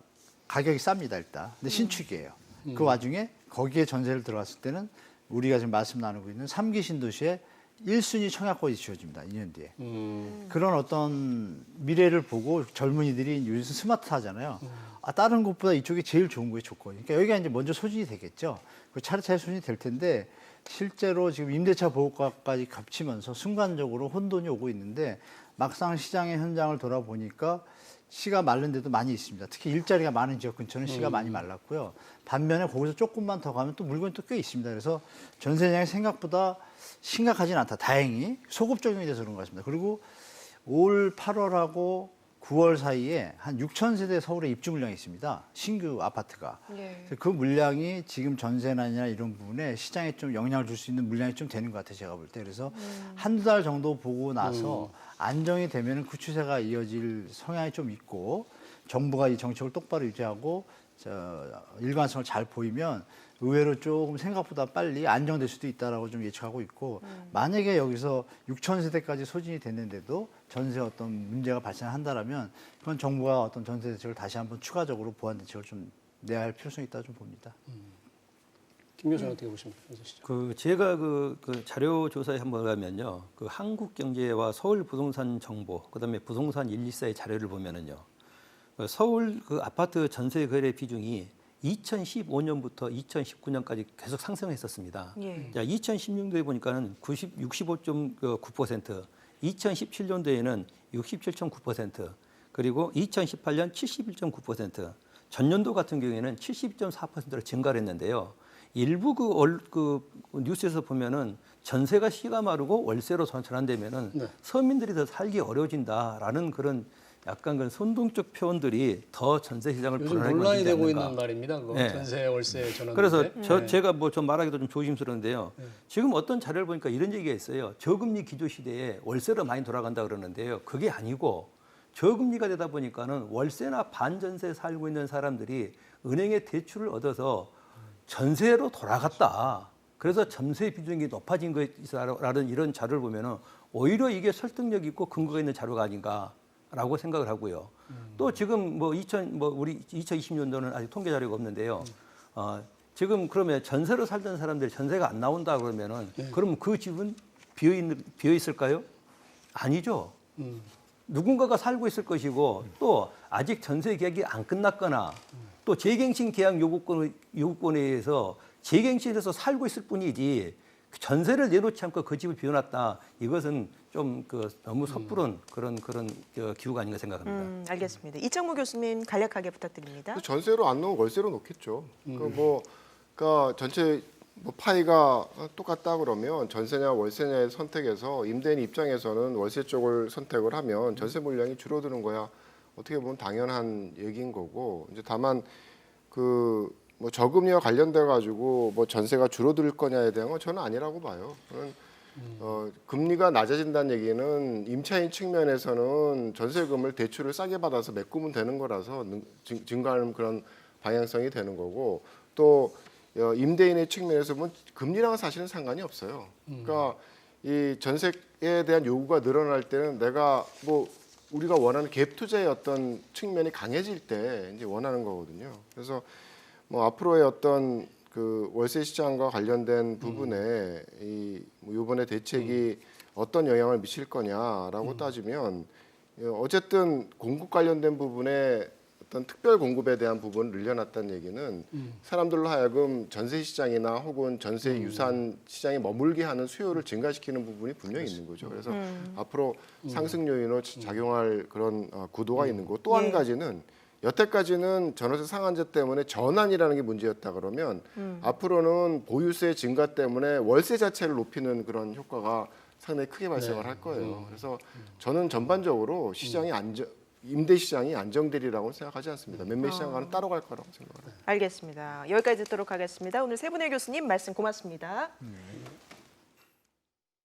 가격이 쌉니다, 일단. 근데 신축이에요. 그 와중에 거기에 전세를 들어갔을 때는 우리가 지금 말씀 나누고 있는 3기 신도시에 1순위 청약권이 지어집니다, 2년 뒤에. 그런 어떤 미래를 보고 젊은이들이 요즘 스마트하잖아요. 다른 곳보다 이쪽이 제일 좋은 거예요, 조건이. 그러니까 여기가 이제 먼저 소진이 되겠죠. 그 차례차례 소진이 될 텐데 실제로 지금 임대차 보호가까지 겹치면서 순간적으로 혼돈이 오고 있는데 막상 시장의 현장을 돌아보니까 씨가 마른 데도 많이 있습니다. 특히 일자리가 많은 지역 근처는 씨가 많이 말랐고요. 반면에 거기서 조금만 더 가면 또 물건이 또 꽤 있습니다. 그래서 전세장이 생각보다 심각하진 않다. 다행히 소급 적용이 돼서 그런 것 같습니다. 그리고 올 8월하고 9월 사이에 한 6천 세대 서울에 입주 물량이 있습니다. 신규 아파트가. 그래서 그 물량이 지금 전세난이나 이런 부분에 시장에 좀 영향을 줄 수 있는 물량이 좀 되는 것 같아요. 제가 볼 때. 그래서 한두 달 정도 보고 나서 안정이 되면 그 추세가 이어질 성향이 좀 있고 정부가 이 정책을 똑바로 유지하고 일관성을 잘 보이면 의외로 조금 생각보다 빨리 안정될 수도 있다라고 좀 예측하고 있고 만약에 여기서 6천 세대까지 소진이 됐는데도 전세 어떤 문제가 발생한다라면 그건 정부가 어떤 전세 대책을 다시 한번 추가적으로 보완 대책을 좀 내야 할 필요성이 있다 좀 봅니다. 김 교수는 어떻게 보십니까? 제가 그 자료 조사에 한번 가면요, 그 한국경제와 서울부동산정보, 그다음에 부동산 124의 자료를 보면은요, 서울 그 아파트 전세 거래 비중이 2015년부터 2019년까지 계속 상승했었습니다. 자, 2016년도에 보니까는 65.9%, 2017년도에는 67.9%, 그리고 2018년 71.9%, 전년도 같은 경우에는 70.4%로 증가를 했는데요. 일부 그 뉴스에서 보면은 전세가 씨가 마르고 월세로 전환되면은 네. 서민들이 더 살기 어려워진다라는 그런 약간 그런 선동적 표현들이 더 전세 시장을 요즘 불안하게 논란이 만들지 되고 않는가. 있는 말입니다. 그거 네. 전세 월세 전환. 그래서 제가 뭐 좀 말하기도 좀 조심스러운데요. 지금 어떤 자료를 보니까 이런 얘기가 있어요. 저금리 기조 시대에 월세로 많이 돌아간다 그러는데요. 그게 아니고 저금리가 되다 보니까는 월세나 반전세 살고 있는 사람들이 은행의 대출을 얻어서 전세로 돌아갔다. 그래서 전세 비중이 높아진 것이라는 이런 자료를 보면은 오히려 이게 설득력 있고 근거가 있는 자료가 아닌가라고 생각을 하고요. 또 지금 우리 2020년도는 아직 통계 자료가 없는데요. 지금 그러면 전세로 살던 사람들이 전세가 안 나온다 그러면은 그럼 그 집은 비어 있을까요? 아니죠. 누군가가 살고 있을 것이고 또 아직 전세 계약이 안 끝났거나 또 재갱신 계약 요구권에 의해서 재갱신해서 살고 있을 뿐이지 전세를 내놓지 않고 그 집을 비워놨다. 이것은 좀 너무 섣부른 그런 기후가 아닌가 생각합니다. 알겠습니다. 이창무 교수님 간략하게 부탁드립니다. 전세로 안 놓으면 월세로 놓겠죠. 그러니까 전체 파이가 똑같다 그러면 전세냐 월세냐의 선택에서 임대인 입장에서는 월세 쪽을 선택을 하면 전세 물량이 줄어드는 거야. 어떻게 보면 당연한 얘기인 거고 이제 다만 저금리와 관련돼 가지고 전세가 줄어들 거냐에 대한 건 저는 아니라고 봐요. 저는 금리가 낮아진다는 얘기는 임차인 측면에서는 전세금을 대출을 싸게 받아서 메꾸면 되는 거라서 증가하는 그런 방향성이 되는 거고 또 임대인의 측면에서 보면 금리랑은 사실은 상관이 없어요. 그러니까 이 전세에 대한 요구가 늘어날 때는 내가 우리가 원하는 갭 투자의 어떤 측면이 강해질 때 이제 원하는 거거든요. 그래서 앞으로의 어떤 그 월세 시장과 관련된 부분에 이번에 대책이 어떤 영향을 미칠 거냐라고 따지면 어쨌든 공급 관련된 부분에 어떤 특별 공급에 대한 부분을 늘려놨다는 얘기는 사람들로 하여금 전세 시장이나 혹은 전세 유산 시장에 머물게 하는 수요를 증가시키는 부분이 분명히 있는 거죠. 그래서 앞으로 상승 요인으로 작용할 그런 구도가 있는 거고 또 한 가지는 여태까지는 전월세 상한제 때문에 전환이라는 게 문제였다 그러면 앞으로는 보유세 증가 때문에 월세 자체를 높이는 그런 효과가 상당히 크게 발생을 할 거예요. 그래서 저는 전반적으로 시장이 임대 시장이 안정되리라고 생각하지 않습니다. 매매 시장과는 따로 갈 거라고 생각합니다. 알겠습니다. 여기까지 듣도록 하겠습니다. 오늘 세 분의 교수님 말씀 고맙습니다.